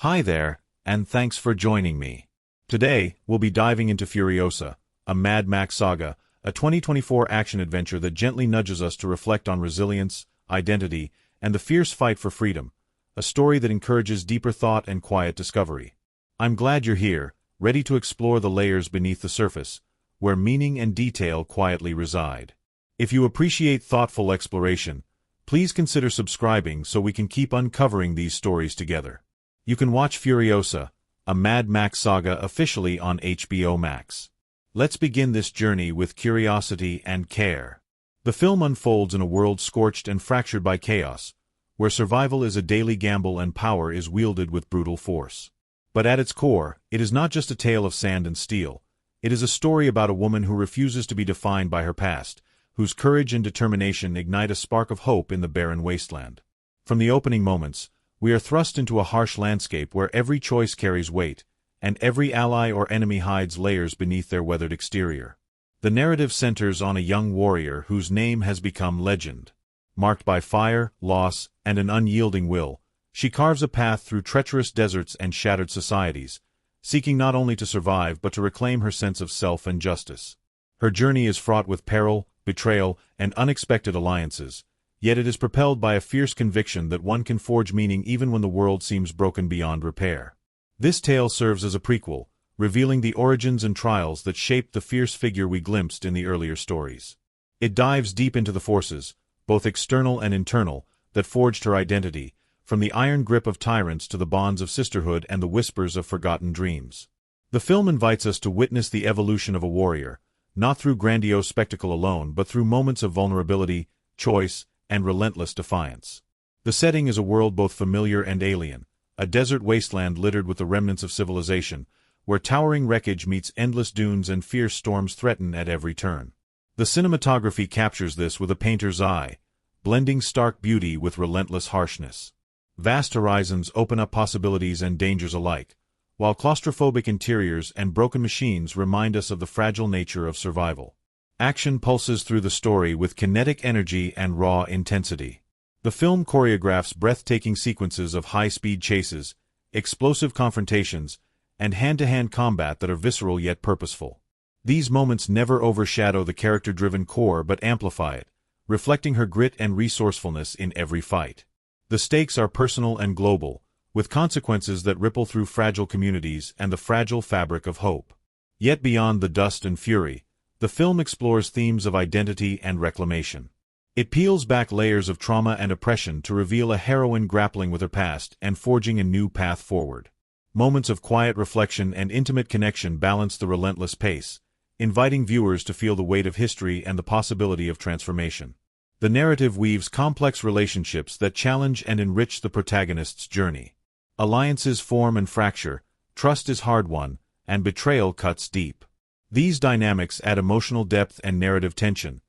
Hi there, and thanks for joining me. Today, we'll be diving into Furiosa, a Mad Max Saga, a 2024 action-adventure that gently nudges us to reflect on resilience, identity, and the fierce fight for freedom, a story that encourages deeper thought and quiet discovery. I'm glad you're here, ready to explore the layers beneath the surface, where meaning and detail quietly reside. If you appreciate thoughtful exploration, please consider subscribing so we can keep uncovering these stories together. You can watch Furiosa, a Mad Max Saga officially on HBO Max. Let's begin this journey with curiosity and care. The film unfolds in a world scorched and fractured by chaos, where survival is a daily gamble and power is wielded with brutal force. But at its core, it is not just a tale of sand and steel. It is a story about a woman who refuses to be defined by her past, whose courage and determination ignite a spark of hope in the barren wasteland. From the opening moments, we are thrust into a harsh landscape where every choice carries weight, and every ally or enemy hides layers beneath their weathered exterior. The narrative centers on a young warrior whose name has become legend. Marked by fire, loss, and an unyielding will, she carves a path through treacherous deserts and shattered societies, seeking not only to survive but to reclaim her sense of self and justice. Her journey is fraught with peril, betrayal, and unexpected alliances, yet it is propelled by a fierce conviction that one can forge meaning even when the world seems broken beyond repair. This tale serves as a prequel, revealing the origins and trials that shaped the fierce figure we glimpsed in the earlier stories. It dives deep into the forces, both external and internal, that forged her identity, from the iron grip of tyrants to the bonds of sisterhood and the whispers of forgotten dreams. The film invites us to witness the evolution of a warrior, not through grandiose spectacle alone but through moments of vulnerability, choice, and relentless defiance. The setting is a world both familiar and alien, a desert wasteland littered with the remnants of civilization, where towering wreckage meets endless dunes and fierce storms threaten at every turn. The cinematography captures this with a painter's eye, blending stark beauty with relentless harshness. Vast horizons open up possibilities and dangers alike, while claustrophobic interiors and broken machines remind us of the fragile nature of survival. Action pulses through the story with kinetic energy and raw intensity. The film choreographs breathtaking sequences of high-speed chases, explosive confrontations, and hand-to-hand combat that are visceral yet purposeful. These moments never overshadow the character-driven core but amplify it, reflecting her grit and resourcefulness in every fight. The stakes are personal and global, with consequences that ripple through fragile communities and the fragile fabric of hope. Yet beyond the dust and fury, the film explores themes of identity and reclamation. It peels back layers of trauma and oppression to reveal a heroine grappling with her past and forging a new path forward. Moments of quiet reflection and intimate connection balance the relentless pace, inviting viewers to feel the weight of history and the possibility of transformation. The narrative weaves complex relationships that challenge and enrich the protagonist's journey. Alliances form and fracture, trust is hard-won, and betrayal cuts deep. These dynamics add emotional depth and narrative tension,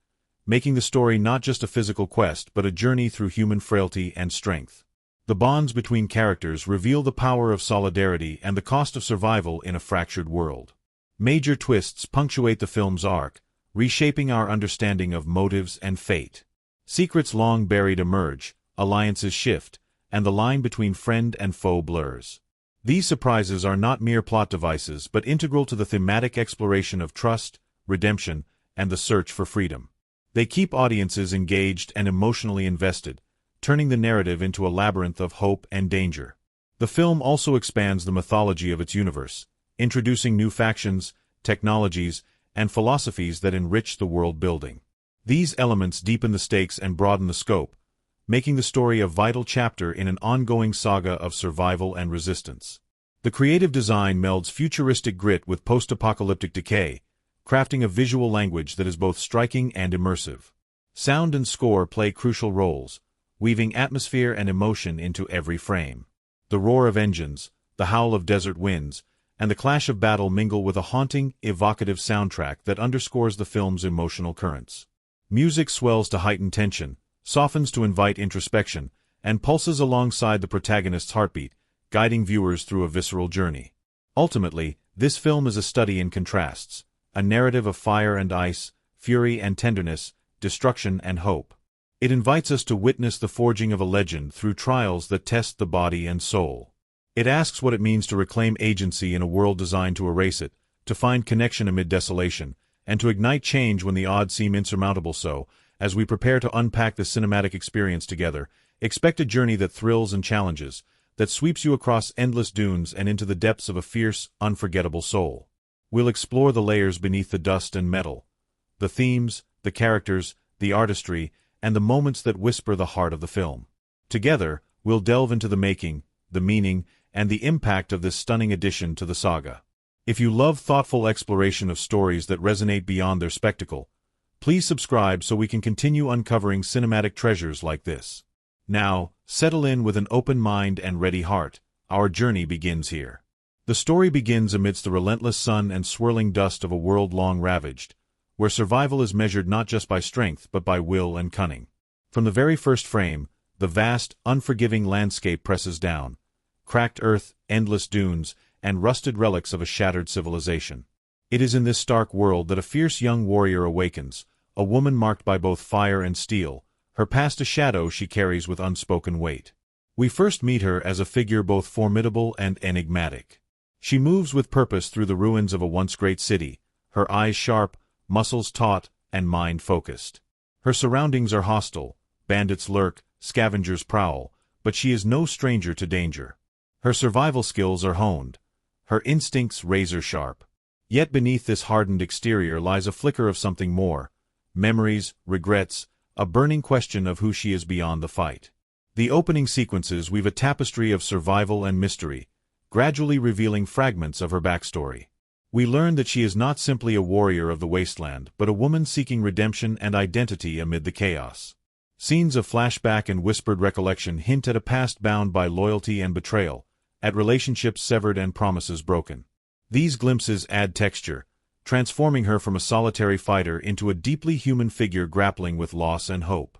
making the story not just a physical quest but a journey through human frailty and strength. The bonds between characters reveal the power of solidarity and the cost of survival in a fractured world. Major twists punctuate the film's arc, reshaping our understanding of motives and fate. Secrets long buried emerge, alliances shift, and the line between friend and foe blurs. These surprises are not mere plot devices but integral to the thematic exploration of trust, redemption, and the search for freedom. They keep audiences engaged and emotionally invested, turning the narrative into a labyrinth of hope and danger. The film also expands the mythology of its universe, introducing new factions, technologies, and philosophies that enrich the world building. These elements deepen the stakes and broaden the scope, making the story a vital chapter in an ongoing saga of survival and resistance. The creative design melds futuristic grit with post-apocalyptic decay, crafting a visual language that is both striking and immersive. Sound and score play crucial roles, weaving atmosphere and emotion into every frame. The roar of engines, the howl of desert winds, and the clash of battle mingle with a haunting, evocative soundtrack that underscores the film's emotional currents. Music swells to heighten tension, softens to invite introspection, and pulses alongside the protagonist's heartbeat, guiding viewers through a visceral journey. Ultimately, this film is a study in contrasts, a narrative of fire and ice, fury and tenderness, destruction and hope. It invites us to witness the forging of a legend through trials that test the body and soul. It asks what it means to reclaim agency in a world designed to erase it, to find connection amid desolation, and to ignite change when the odds seem insurmountable. So, as we prepare to unpack this cinematic experience together, expect a journey that thrills and challenges, that sweeps you across endless dunes and into the depths of a fierce, unforgettable soul. We'll explore the layers beneath the dust and metal, the themes, the characters, the artistry, and the moments that whisper the heart of the film. Together, we'll delve into the making, the meaning, and the impact of this stunning addition to the saga. If you love thoughtful exploration of stories that resonate beyond their spectacle, please subscribe so we can continue uncovering cinematic treasures like this. Now, settle in with an open mind and ready heart. Our journey begins here. The story begins amidst the relentless sun and swirling dust of a world long ravaged, where survival is measured not just by strength but by will and cunning. From the very first frame, the vast, unforgiving landscape presses down. Cracked earth, endless dunes, and rusted relics of a shattered civilization. It is in this stark world that a fierce young warrior awakens, a woman marked by both fire and steel, her past a shadow she carries with unspoken weight. We first meet her as a figure both formidable and enigmatic. She moves with purpose through the ruins of a once great city, her eyes sharp, muscles taut, and mind focused. Her surroundings are hostile, bandits lurk, scavengers prowl, but she is no stranger to danger. Her survival skills are honed, her instincts razor-sharp. Yet beneath this hardened exterior lies a flicker of something more: memories, regrets, a burning question of who she is beyond the fight. The opening sequences weave a tapestry of survival and mystery, gradually revealing fragments of her backstory. We learn that she is not simply a warrior of the wasteland, but a woman seeking redemption and identity amid the chaos. Scenes of flashback and whispered recollection hint at a past bound by loyalty and betrayal, at relationships severed and promises broken. These glimpses add texture, transforming her from a solitary fighter into a deeply human figure grappling with loss and hope.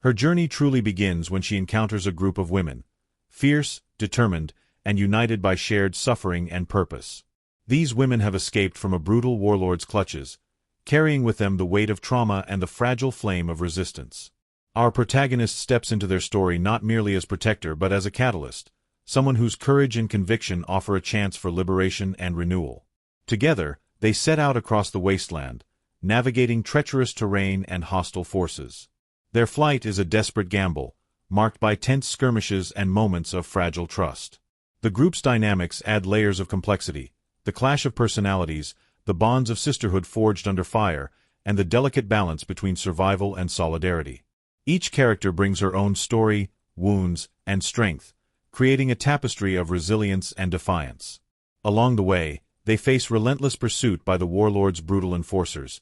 Her journey truly begins when she encounters a group of women, fierce, determined, and united by shared suffering and purpose. These women have escaped from a brutal warlord's clutches, carrying with them the weight of trauma and the fragile flame of resistance. Our protagonist steps into their story not merely as protector but as a catalyst, someone whose courage and conviction offer a chance for liberation and renewal. Together, they set out across the wasteland, navigating treacherous terrain and hostile forces. Their flight is a desperate gamble, marked by tense skirmishes and moments of fragile trust. The group's dynamics add layers of complexity: the clash of personalities, the bonds of sisterhood forged under fire, and the delicate balance between survival and solidarity. Each character brings her own story, wounds, and strength, creating a tapestry of resilience and defiance. Along the way, they face relentless pursuit by the warlord's brutal enforcers,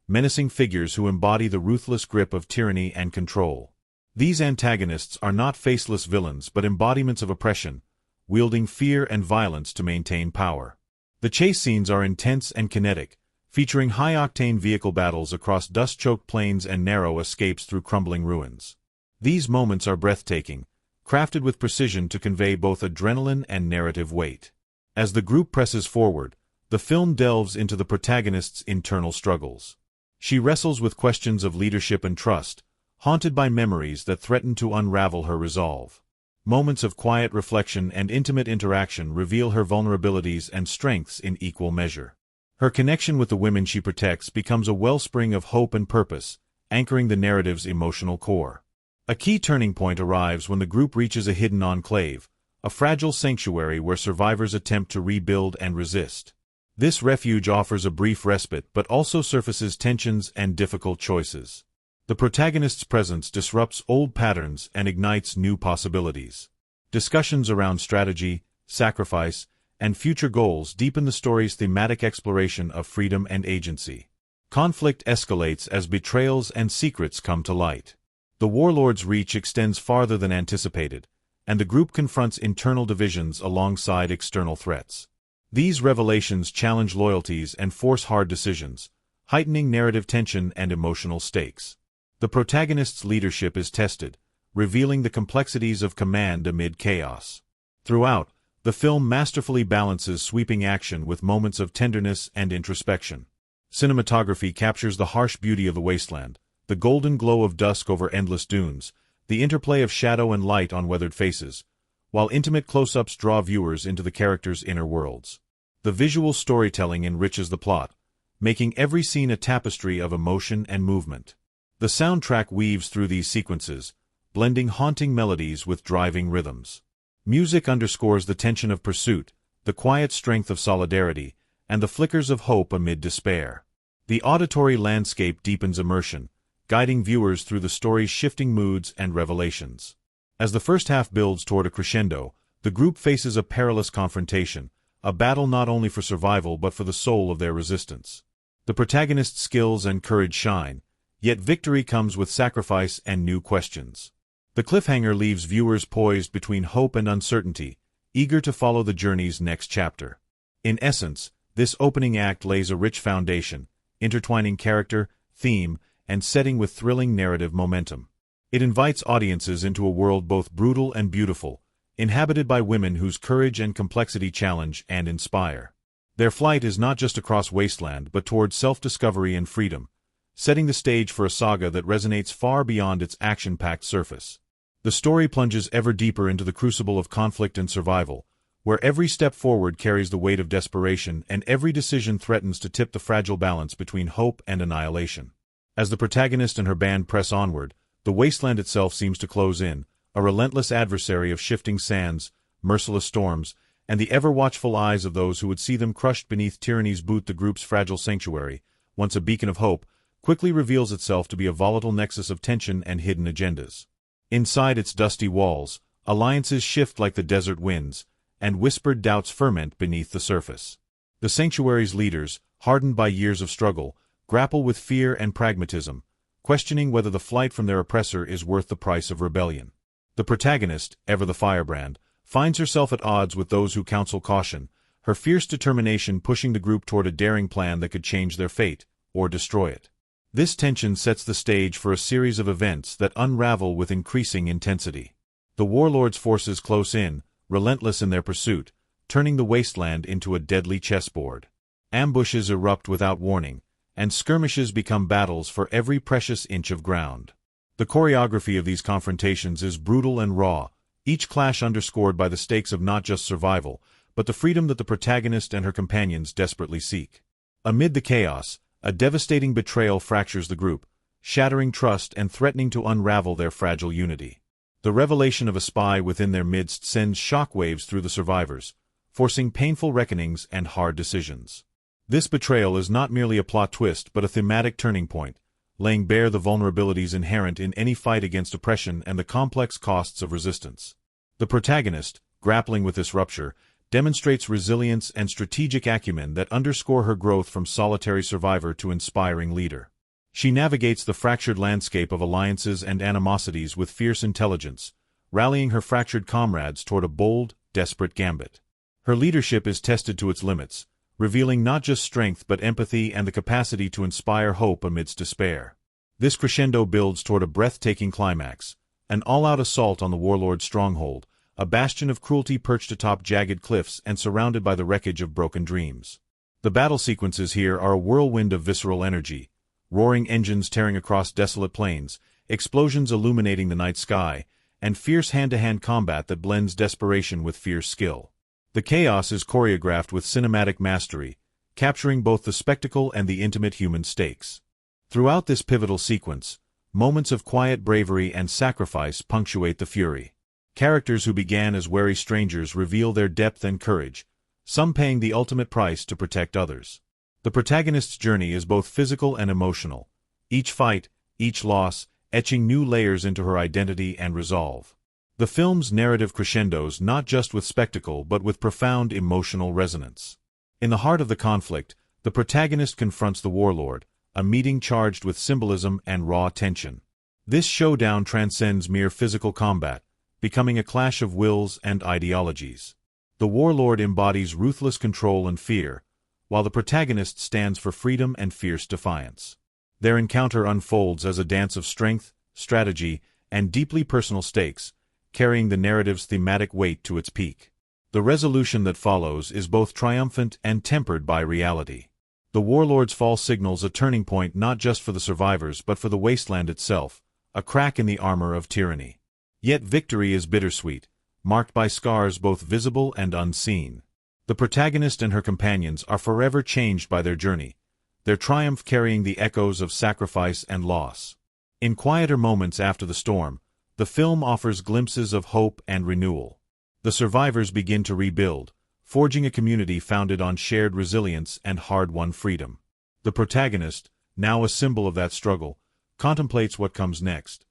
menacing figures who embody the ruthless grip of tyranny and control. These antagonists are not faceless villains but embodiments of oppression, wielding fear and violence to maintain power. The chase scenes are intense and kinetic, featuring high-octane vehicle battles across dust-choked plains and narrow escapes through crumbling ruins. These moments are breathtaking, crafted with precision to convey both adrenaline and narrative weight. As the group presses forward, the film delves into the protagonist's internal struggles. She wrestles with questions of leadership and trust, haunted by memories that threaten to unravel her resolve. Moments of quiet reflection and intimate interaction reveal her vulnerabilities and strengths in equal measure. Her connection with the women she protects becomes a wellspring of hope and purpose, anchoring the narrative's emotional core. A key turning point arrives when the group reaches a hidden enclave, a fragile sanctuary where survivors attempt to rebuild and resist. This refuge offers a brief respite but also surfaces tensions and difficult choices. The protagonist's presence disrupts old patterns and ignites new possibilities. Discussions around strategy, sacrifice, and future goals deepen the story's thematic exploration of freedom and agency. Conflict escalates as betrayals and secrets come to light. The warlord's reach extends farther than anticipated, and the group confronts internal divisions alongside external threats. These revelations challenge loyalties and force hard decisions, heightening narrative tension and emotional stakes. The protagonist's leadership is tested, revealing the complexities of command amid chaos. Throughout, the film masterfully balances sweeping action with moments of tenderness and introspection. Cinematography captures the harsh beauty of the wasteland, the golden glow of dusk over endless dunes, the interplay of shadow and light on weathered faces, while intimate close-ups draw viewers into the characters' inner worlds. The visual storytelling enriches the plot, making every scene a tapestry of emotion and movement. The soundtrack weaves through these sequences, blending haunting melodies with driving rhythms. Music underscores the tension of pursuit, the quiet strength of solidarity, and the flickers of hope amid despair. The auditory landscape deepens immersion, guiding viewers through the story's shifting moods and revelations. As the first half builds toward a crescendo, the group faces a perilous confrontation, a battle not only for survival but for the soul of their resistance. The protagonist's skills and courage shine, yet victory comes with sacrifice and new questions. The cliffhanger leaves viewers poised between hope and uncertainty, eager to follow the journey's next chapter. In essence, this opening act lays a rich foundation, intertwining character, theme, and setting with thrilling narrative momentum. It invites audiences into a world both brutal and beautiful, inhabited by women whose courage and complexity challenge and inspire. Their flight is not just across wasteland but toward self-discovery and freedom, setting the stage for a saga that resonates far beyond its action-packed surface. The story plunges ever deeper into the crucible of conflict and survival, where every step forward carries the weight of desperation and every decision threatens to tip the fragile balance between hope and annihilation. As the protagonist and her band press onward, the wasteland itself seems to close in, a relentless adversary of shifting sands, merciless storms, and the ever-watchful eyes of those who would see them crushed beneath tyranny's boot. The group's fragile sanctuary, once a beacon of hope, quickly reveals itself to be a volatile nexus of tension and hidden agendas. Inside its dusty walls, alliances shift like the desert winds, and whispered doubts ferment beneath the surface. The sanctuary's leaders, hardened by years of struggle, grapple with fear and pragmatism, questioning whether the flight from their oppressor is worth the price of rebellion. The protagonist, ever the firebrand, finds herself at odds with those who counsel caution, her fierce determination pushing the group toward a daring plan that could change their fate, or destroy it. This tension sets the stage for a series of events that unravel with increasing intensity. The warlord's forces close in, relentless in their pursuit, turning the wasteland into a deadly chessboard. Ambushes erupt without warning, and skirmishes become battles for every precious inch of ground. The choreography of these confrontations is brutal and raw, each clash underscored by the stakes of not just survival, but the freedom that the protagonist and her companions desperately seek. Amid the chaos, a devastating betrayal fractures the group, shattering trust and threatening to unravel their fragile unity. The revelation of a spy within their midst sends shockwaves through the survivors, forcing painful reckonings and hard decisions. This betrayal is not merely a plot twist but a thematic turning point, laying bare the vulnerabilities inherent in any fight against oppression and the complex costs of resistance. The protagonist, grappling with this rupture, demonstrates resilience and strategic acumen that underscore her growth from solitary survivor to inspiring leader. She navigates the fractured landscape of alliances and animosities with fierce intelligence, rallying her fractured comrades toward a bold, desperate gambit. Her leadership is tested to its limits, revealing not just strength but empathy and the capacity to inspire hope amidst despair. This crescendo builds toward a breathtaking climax, an all-out assault on the warlord's stronghold, a bastion of cruelty perched atop jagged cliffs and surrounded by the wreckage of broken dreams. The battle sequences here are a whirlwind of visceral energy, roaring engines tearing across desolate plains, explosions illuminating the night sky, and fierce hand-to-hand combat that blends desperation with fierce skill. The chaos is choreographed with cinematic mastery, capturing both the spectacle and the intimate human stakes. Throughout this pivotal sequence, moments of quiet bravery and sacrifice punctuate the fury. Characters who began as wary strangers reveal their depth and courage, some paying the ultimate price to protect others. The protagonist's journey is both physical and emotional, each fight, each loss, etching new layers into her identity and resolve. The film's narrative crescendos not just with spectacle but with profound emotional resonance. In the heart of the conflict, the protagonist confronts the warlord, a meeting charged with symbolism and raw tension. This showdown transcends mere physical combat, becoming a clash of wills and ideologies. The warlord embodies ruthless control and fear, while the protagonist stands for freedom and fierce defiance. Their encounter unfolds as a dance of strength, strategy, and deeply personal stakes, carrying the narrative's thematic weight to its peak. The resolution that follows is both triumphant and tempered by reality. The warlord's fall signals a turning point not just for the survivors but for the wasteland itself, a crack in the armor of tyranny. Yet victory is bittersweet, marked by scars both visible and unseen. The protagonist and her companions are forever changed by their journey, their triumph carrying the echoes of sacrifice and loss. In quieter moments after the storm, the film offers glimpses of hope and renewal. The survivors begin to rebuild, forging a community founded on shared resilience and hard-won freedom. The protagonist, now a symbol of that struggle, contemplates what comes next.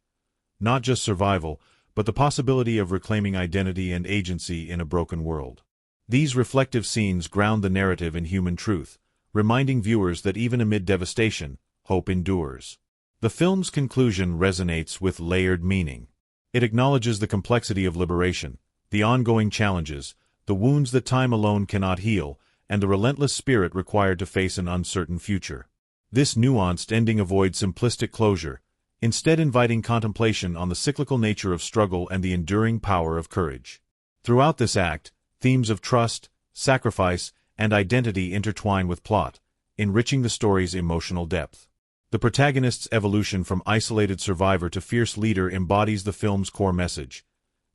Not just survival, but the possibility of reclaiming identity and agency in a broken world. These reflective scenes ground the narrative in human truth, reminding viewers that even amid devastation, hope endures. The film's conclusion resonates with layered meaning. It acknowledges the complexity of liberation, the ongoing challenges, the wounds that time alone cannot heal, and the relentless spirit required to face an uncertain future. This nuanced ending avoids simplistic closure, instead inviting contemplation on the cyclical nature of struggle and the enduring power of courage. Throughout this act, themes of trust, sacrifice, and identity intertwine with plot, enriching the story's emotional depth. The protagonist's evolution from isolated survivor to fierce leader embodies the film's core message,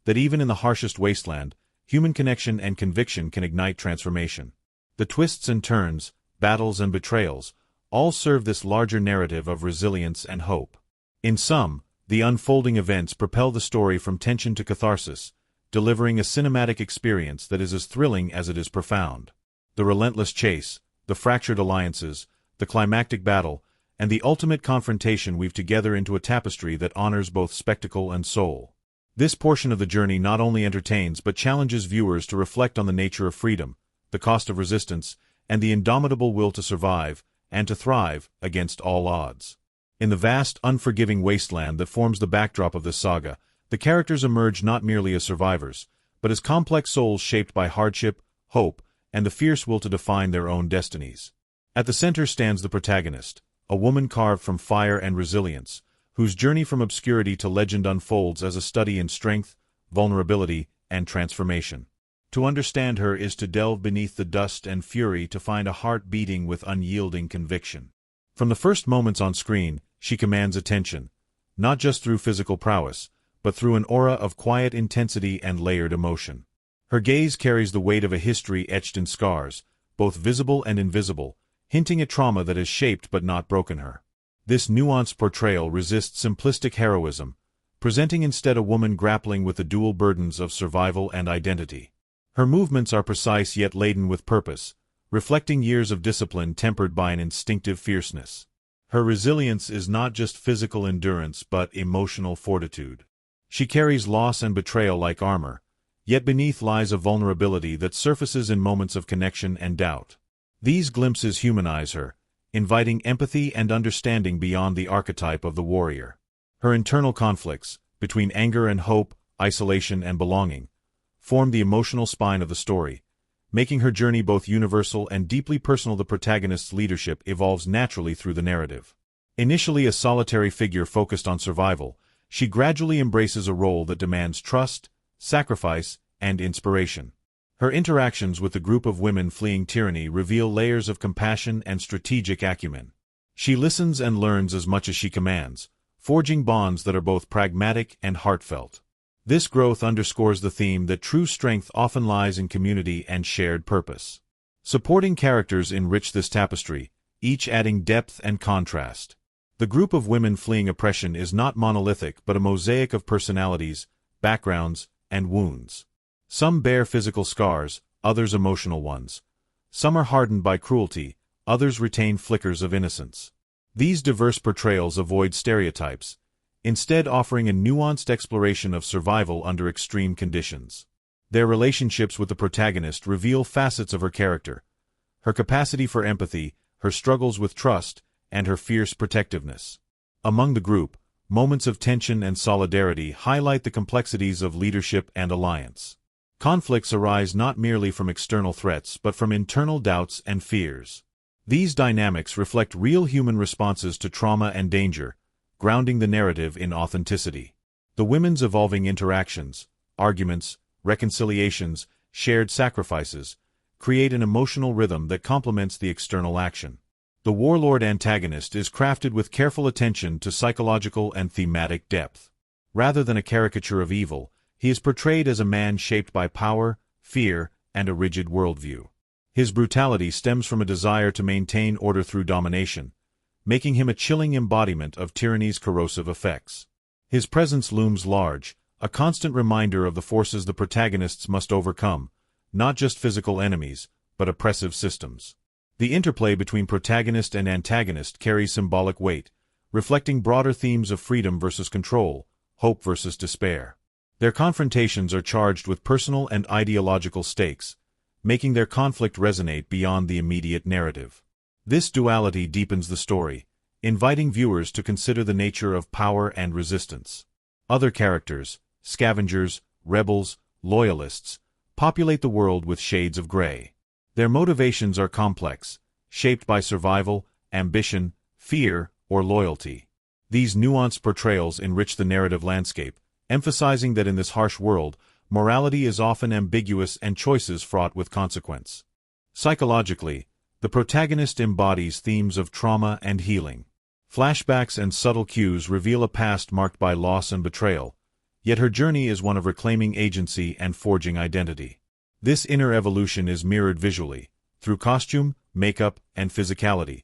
that even in the harshest wasteland, human connection and conviction can ignite transformation. The twists and turns, battles and betrayals, all serve this larger narrative of resilience and hope. In sum, the unfolding events propel the story from tension to catharsis, delivering a cinematic experience that is as thrilling as it is profound. The relentless chase, the fractured alliances, the climactic battle, and the ultimate confrontation weave together into a tapestry that honors both spectacle and soul. This portion of the journey not only entertains but challenges viewers to reflect on the nature of freedom, the cost of resistance, and the indomitable will to survive and to thrive against all odds. In the vast, unforgiving wasteland that forms the backdrop of this saga, the characters emerge not merely as survivors, but as complex souls shaped by hardship, hope, and the fierce will to define their own destinies. At the center stands the protagonist, a woman carved from fire and resilience, whose journey from obscurity to legend unfolds as a study in strength, vulnerability, and transformation. To understand her is to delve beneath the dust and fury to find a heart beating with unyielding conviction. From the first moments on screen, she commands attention, not just through physical prowess, but through an aura of quiet intensity and layered emotion. Her gaze carries the weight of a history etched in scars, both visible and invisible, hinting at trauma that has shaped but not broken her. This nuanced portrayal resists simplistic heroism, presenting instead a woman grappling with the dual burdens of survival and identity. Her movements are precise yet laden with purpose, reflecting years of discipline tempered by an instinctive fierceness. Her resilience is not just physical endurance but emotional fortitude. She carries loss and betrayal like armor, yet beneath lies a vulnerability that surfaces in moments of connection and doubt. These glimpses humanize her, inviting empathy and understanding beyond the archetype of the warrior. Her internal conflicts, between anger and hope, isolation and belonging, form the emotional spine of the story, making her journey both universal and deeply personal. The protagonist's leadership evolves naturally through the narrative. Initially a solitary figure focused on survival, she gradually embraces a role that demands trust, sacrifice, and inspiration. Her interactions with the group of women fleeing tyranny reveal layers of compassion and strategic acumen. She listens and learns as much as she commands, forging bonds that are both pragmatic and heartfelt. This growth underscores the theme that true strength often lies in community and shared purpose. Supporting characters enrich this tapestry, each adding depth and contrast. The group of women fleeing oppression is not monolithic but a mosaic of personalities, backgrounds, and wounds. Some bear physical scars, others emotional ones. Some are hardened by cruelty, others retain flickers of innocence. These diverse portrayals avoid stereotypes, instead offering a nuanced exploration of survival under extreme conditions. Their relationships with the protagonist reveal facets of her character, her capacity for empathy, her struggles with trust, and her fierce protectiveness. Among the group, moments of tension and solidarity highlight the complexities of leadership and alliance. Conflicts arise not merely from external threats but from internal doubts and fears. These dynamics reflect real human responses to trauma and danger, grounding the narrative in authenticity. The women's evolving interactions, arguments, reconciliations, shared sacrifices, create an emotional rhythm that complements the external action. The warlord antagonist is crafted with careful attention to psychological and thematic depth. Rather than a caricature of evil, he is portrayed as a man shaped by power, fear, and a rigid worldview. His brutality stems from a desire to maintain order through domination, making him a chilling embodiment of tyranny's corrosive effects. His presence looms large, a constant reminder of the forces the protagonists must overcome, not just physical enemies, but oppressive systems. The interplay between protagonist and antagonist carries symbolic weight, reflecting broader themes of freedom versus control, hope versus despair. Their confrontations are charged with personal and ideological stakes, making their conflict resonate beyond the immediate narrative. This duality deepens the story, inviting viewers to consider the nature of power and resistance. Other characters, scavengers, rebels, loyalists, populate the world with shades of gray. Their motivations are complex, shaped by survival, ambition, fear, or loyalty. These nuanced portrayals enrich the narrative landscape, emphasizing that in this harsh world, morality is often ambiguous and choices fraught with consequence. Psychologically, the protagonist embodies themes of trauma and healing. Flashbacks and subtle cues reveal a past marked by loss and betrayal, yet her journey is one of reclaiming agency and forging identity. This inner evolution is mirrored visually, through costume, makeup, and physicality,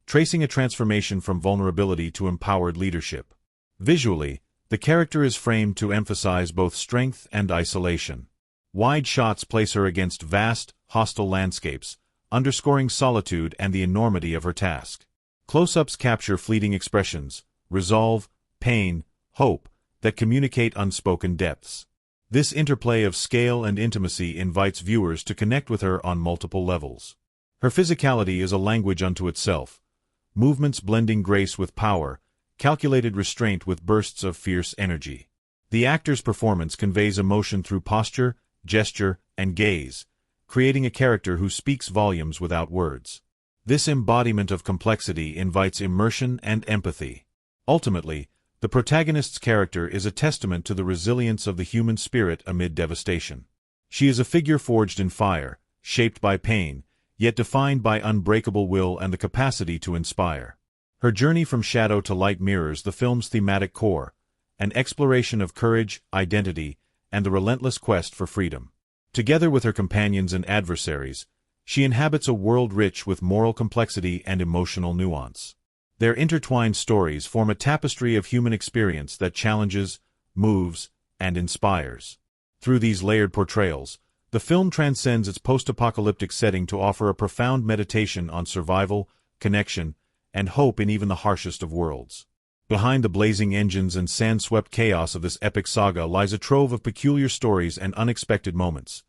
tracing a transformation from vulnerability to empowered leadership. Visually, the character is framed to emphasize both strength and isolation. Wide shots place her against vast, hostile landscapes, underscoring solitude and the enormity of her task. Close-ups capture fleeting expressions, resolve, pain, hope, that communicate unspoken depths. This interplay of scale and intimacy invites viewers to connect with her on multiple levels. Her physicality is a language unto itself, movements blending grace with power, calculated restraint with bursts of fierce energy. The actor's performance conveys emotion through posture, gesture, and gaze, creating a character who speaks volumes without words. This embodiment of complexity invites immersion and empathy. Ultimately, the protagonist's character is a testament to the resilience of the human spirit amid devastation. She is a figure forged in fire, shaped by pain, yet defined by unbreakable will and the capacity to inspire. Her journey from shadow to light mirrors the film's thematic core, an exploration of courage, identity, and the relentless quest for freedom. Together with her companions and adversaries, she inhabits a world rich with moral complexity and emotional nuance. Their intertwined stories form a tapestry of human experience that challenges, moves, and inspires. Through these layered portrayals, the film transcends its post-apocalyptic setting to offer a profound meditation on survival, connection, and hope in even the harshest of worlds. Behind the blazing engines and sand-swept chaos of this epic saga lies a trove of peculiar stories and unexpected moments.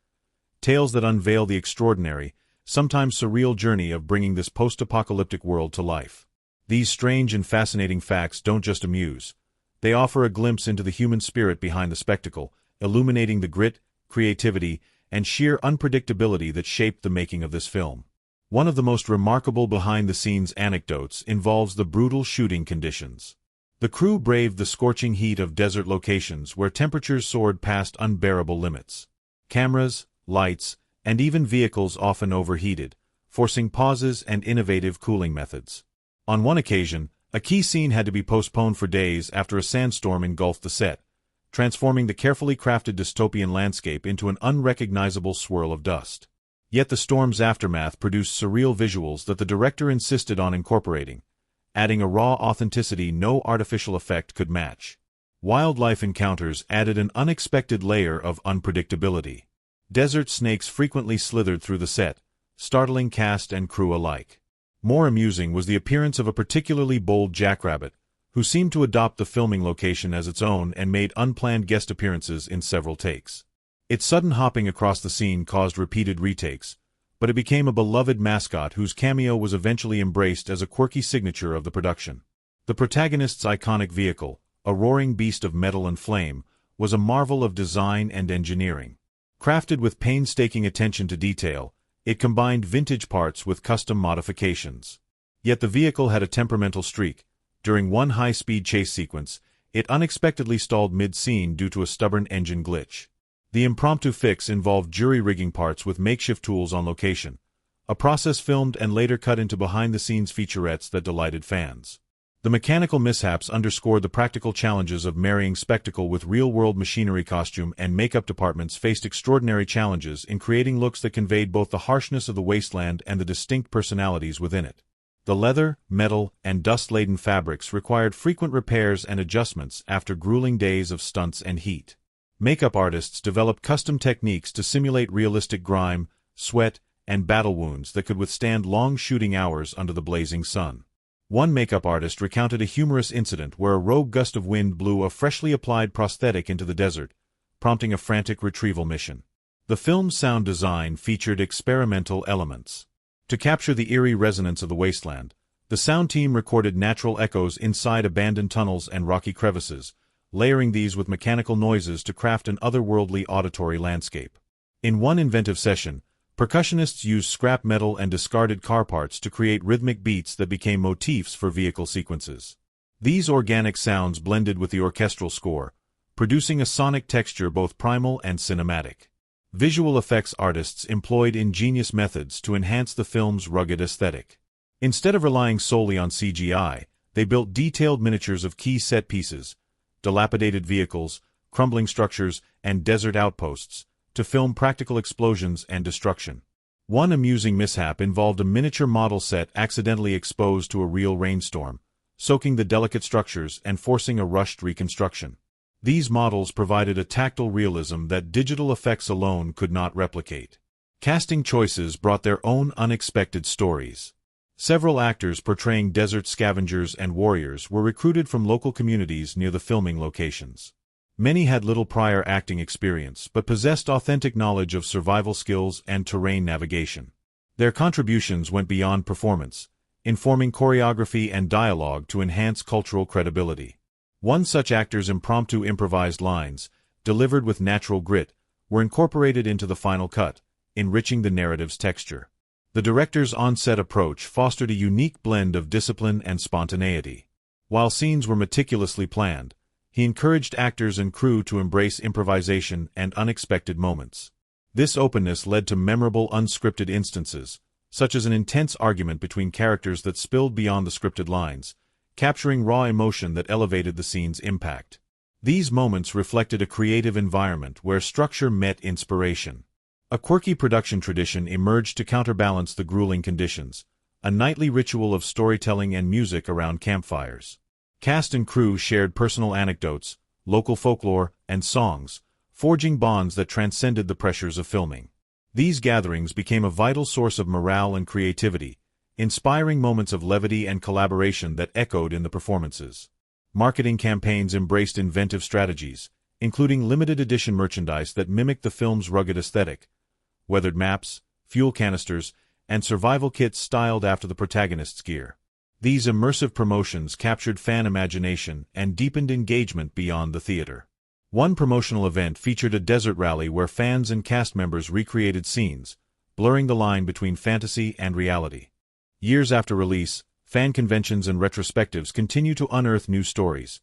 Tales that unveil the extraordinary, sometimes surreal journey of bringing this post-apocalyptic world to life. These strange and fascinating facts don't just amuse. They offer a glimpse into the human spirit behind the spectacle, illuminating the grit, creativity, and sheer unpredictability that shaped the making of this film. One of the most remarkable behind-the-scenes anecdotes involves the brutal shooting conditions. The crew braved the scorching heat of desert locations where temperatures soared past unbearable limits. Cameras, lights, and even vehicles often overheated, forcing pauses and innovative cooling methods. On one occasion, a key scene had to be postponed for days after a sandstorm engulfed the set, transforming the carefully crafted dystopian landscape into an unrecognizable swirl of dust. Yet the storm's aftermath produced surreal visuals that the director insisted on incorporating, adding a raw authenticity no artificial effect could match. Wildlife encounters added an unexpected layer of unpredictability. Desert snakes frequently slithered through the set, startling cast and crew alike. More amusing was the appearance of a particularly bold jackrabbit, who seemed to adopt the filming location as its own and made unplanned guest appearances in several takes. Its sudden hopping across the scene caused repeated retakes, but it became a beloved mascot whose cameo was eventually embraced as a quirky signature of the production. The protagonist's iconic vehicle, a roaring beast of metal and flame, was a marvel of design and engineering. Crafted with painstaking attention to detail, it combined vintage parts with custom modifications. Yet the vehicle had a temperamental streak. During one high-speed chase sequence, it unexpectedly stalled mid-scene due to a stubborn engine glitch. The impromptu fix involved jury-rigging parts with makeshift tools on location, a process filmed and later cut into behind-the-scenes featurettes that delighted fans. The mechanical mishaps underscored the practical challenges of marrying spectacle with real-world machinery. Costume and makeup departments faced extraordinary challenges in creating looks that conveyed both the harshness of the wasteland and the distinct personalities within it. The leather, metal, and dust-laden fabrics required frequent repairs and adjustments after grueling days of stunts and heat. Makeup artists developed custom techniques to simulate realistic grime, sweat, and battle wounds that could withstand long shooting hours under the blazing sun. One makeup artist recounted a humorous incident where a rogue gust of wind blew a freshly applied prosthetic into the desert, prompting a frantic retrieval mission. The film's sound design featured experimental elements. To capture the eerie resonance of the wasteland, the sound team recorded natural echoes inside abandoned tunnels and rocky crevices, layering these with mechanical noises to craft an otherworldly auditory landscape. In one inventive session, percussionists used scrap metal and discarded car parts to create rhythmic beats that became motifs for vehicle sequences. These organic sounds blended with the orchestral score, producing a sonic texture both primal and cinematic. Visual effects artists employed ingenious methods to enhance the film's rugged aesthetic. Instead of relying solely on CGI, they built detailed miniatures of key set pieces, dilapidated vehicles, crumbling structures, and desert outposts, to film practical explosions and destruction. One amusing mishap involved a miniature model set accidentally exposed to a real rainstorm, soaking the delicate structures and forcing a rushed reconstruction. These models provided a tactile realism that digital effects alone could not replicate. Casting choices brought their own unexpected stories. Several actors portraying desert scavengers and warriors were recruited from local communities near the filming locations. Many had little prior acting experience but possessed authentic knowledge of survival skills and terrain navigation. Their contributions went beyond performance, informing choreography and dialogue to enhance cultural credibility. One such actor's impromptu improvised lines, delivered with natural grit, were incorporated into the final cut, enriching the narrative's texture. The director's on-set approach fostered a unique blend of discipline and spontaneity. While scenes were meticulously planned, he encouraged actors and crew to embrace improvisation and unexpected moments. This openness led to memorable unscripted instances, such as an intense argument between characters that spilled beyond the scripted lines, capturing raw emotion that elevated the scene's impact. These moments reflected a creative environment where structure met inspiration. A quirky production tradition emerged to counterbalance the grueling conditions, a nightly ritual of storytelling and music around campfires. Cast and crew shared personal anecdotes, local folklore, and songs, forging bonds that transcended the pressures of filming. These gatherings became a vital source of morale and creativity, inspiring moments of levity and collaboration that echoed in the performances. Marketing campaigns embraced inventive strategies, including limited edition merchandise that mimicked the film's rugged aesthetic, weathered maps, fuel canisters, and survival kits styled after the protagonist's gear. These immersive promotions captured fan imagination and deepened engagement beyond the theater. One promotional event featured a desert rally where fans and cast members recreated scenes, blurring the line between fantasy and reality. Years after release, fan conventions and retrospectives continue to unearth new stories.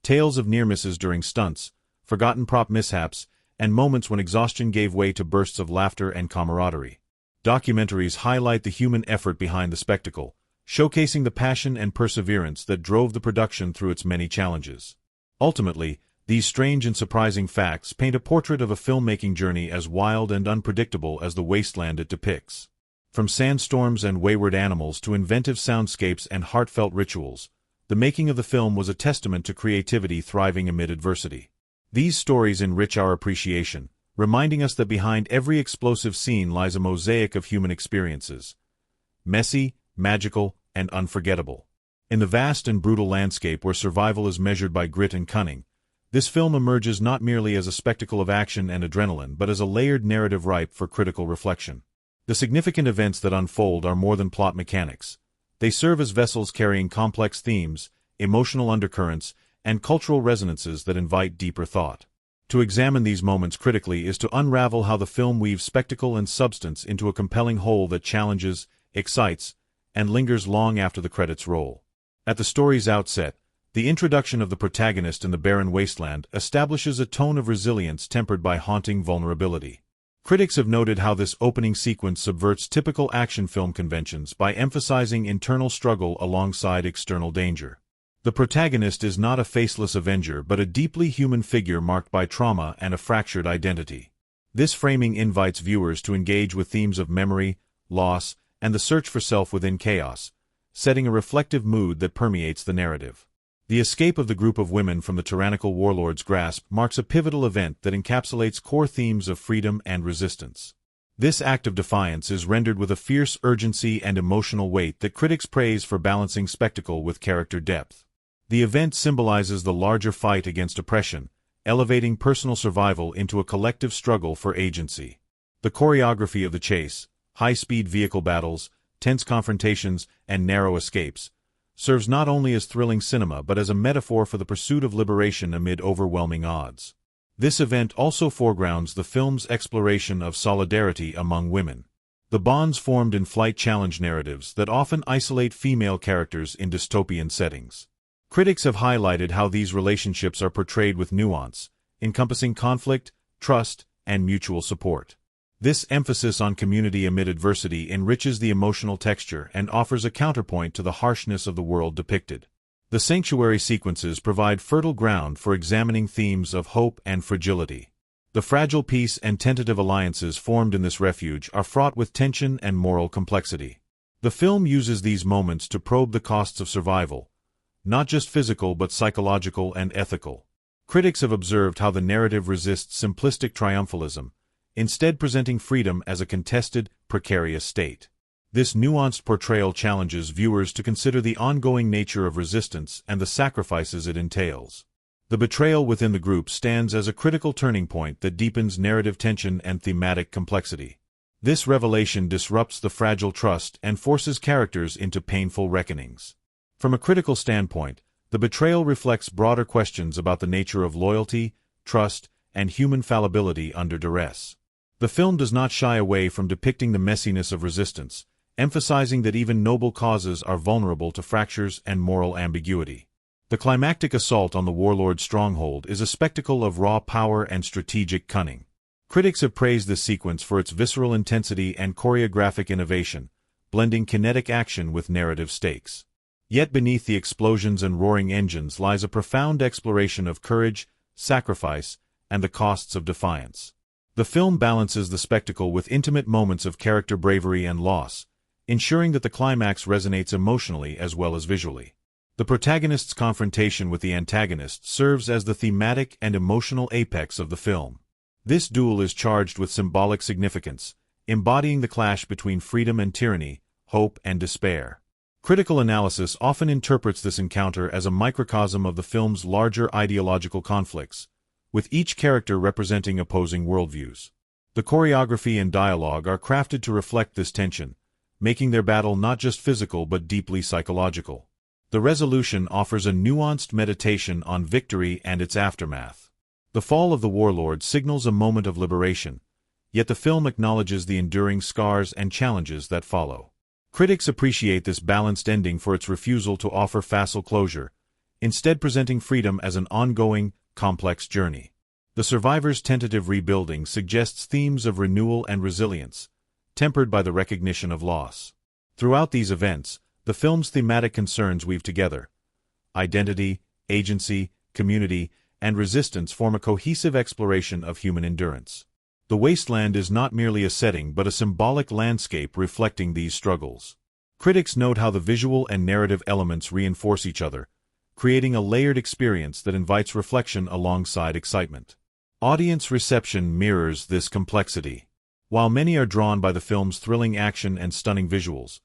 Tales of near misses during stunts, forgotten prop mishaps, and moments when exhaustion gave way to bursts of laughter and camaraderie. Documentaries highlight the human effort behind the spectacle, showcasing the passion and perseverance that drove the production through its many challenges. Ultimately, these strange and surprising facts paint a portrait of a filmmaking journey as wild and unpredictable as the wasteland it depicts. From sandstorms and wayward animals to inventive soundscapes and heartfelt rituals, the making of the film was a testament to creativity thriving amid adversity. These stories enrich our appreciation, reminding us that behind every explosive scene lies a mosaic of human experiences. Messy, magical, and unforgettable. In the vast and brutal landscape where survival is measured by grit and cunning, this film emerges not merely as a spectacle of action and adrenaline but as a layered narrative ripe for critical reflection. The significant events that unfold are more than plot mechanics. They serve as vessels carrying complex themes, emotional undercurrents, and cultural resonances that invite deeper thought. To examine these moments critically is to unravel how the film weaves spectacle and substance into a compelling whole that challenges, excites, and lingers long after the credits roll. At the story's outset, the introduction of the protagonist in the barren wasteland establishes a tone of resilience tempered by haunting vulnerability. Critics have noted how this opening sequence subverts typical action film conventions by emphasizing internal struggle alongside external danger. The protagonist is not a faceless avenger but a deeply human figure marked by trauma and a fractured identity. This framing invites viewers to engage with themes of memory, loss, and the search for self within chaos, setting a reflective mood that permeates the narrative. The escape of the group of women from the tyrannical warlord's grasp marks a pivotal event that encapsulates core themes of freedom and resistance. This act of defiance is rendered with a fierce urgency and emotional weight that critics praise for balancing spectacle with character depth. The event symbolizes the larger fight against oppression, elevating personal survival into a collective struggle for agency. The choreography of the chase, high-speed vehicle battles, tense confrontations, and narrow escapes, serves not only as thrilling cinema but as a metaphor for the pursuit of liberation amid overwhelming odds. This event also foregrounds the film's exploration of solidarity among women. The bonds formed in flight challenge narratives that often isolate female characters in dystopian settings. Critics have highlighted how these relationships are portrayed with nuance, encompassing conflict, trust, and mutual support. This emphasis on community amid adversity enriches the emotional texture and offers a counterpoint to the harshness of the world depicted. The sanctuary sequences provide fertile ground for examining themes of hope and fragility. The fragile peace and tentative alliances formed in this refuge are fraught with tension and moral complexity. The film uses these moments to probe the costs of survival, not just physical but psychological and ethical. Critics have observed how the narrative resists simplistic triumphalism, instead presenting freedom as a contested, precarious state. This nuanced portrayal challenges viewers to consider the ongoing nature of resistance and the sacrifices it entails. The betrayal within the group stands as a critical turning point that deepens narrative tension and thematic complexity. This revelation disrupts the fragile trust and forces characters into painful reckonings. From a critical standpoint, the betrayal reflects broader questions about the nature of loyalty, trust, and human fallibility under duress. The film does not shy away from depicting the messiness of resistance, emphasizing that even noble causes are vulnerable to fractures and moral ambiguity. The climactic assault on the warlord's stronghold is a spectacle of raw power and strategic cunning. Critics have praised this sequence for its visceral intensity and choreographic innovation, blending kinetic action with narrative stakes. Yet beneath the explosions and roaring engines lies a profound exploration of courage, sacrifice, and the costs of defiance. The film balances the spectacle with intimate moments of character bravery and loss, ensuring that the climax resonates emotionally as well as visually. The protagonist's confrontation with the antagonist serves as the thematic and emotional apex of the film. This duel is charged with symbolic significance, embodying the clash between freedom and tyranny, hope and despair. Critical analysis often interprets this encounter as a microcosm of the film's larger ideological conflicts, with each character representing opposing worldviews. The choreography and dialogue are crafted to reflect this tension, making their battle not just physical but deeply psychological. The resolution offers a nuanced meditation on victory and its aftermath. The fall of the warlord signals a moment of liberation, yet the film acknowledges the enduring scars and challenges that follow. Critics appreciate this balanced ending for its refusal to offer facile closure, instead presenting freedom as an ongoing, complex journey. The survivor's tentative rebuilding suggests themes of renewal and resilience, tempered by the recognition of loss. Throughout these events, the film's thematic concerns weave together. Identity, agency, community, and resistance form a cohesive exploration of human endurance. The wasteland is not merely a setting but a symbolic landscape reflecting these struggles. Critics note how the visual and narrative elements reinforce each other, creating a layered experience that invites reflection alongside excitement. Audience reception mirrors this complexity. While many are drawn by the film's thrilling action and stunning visuals,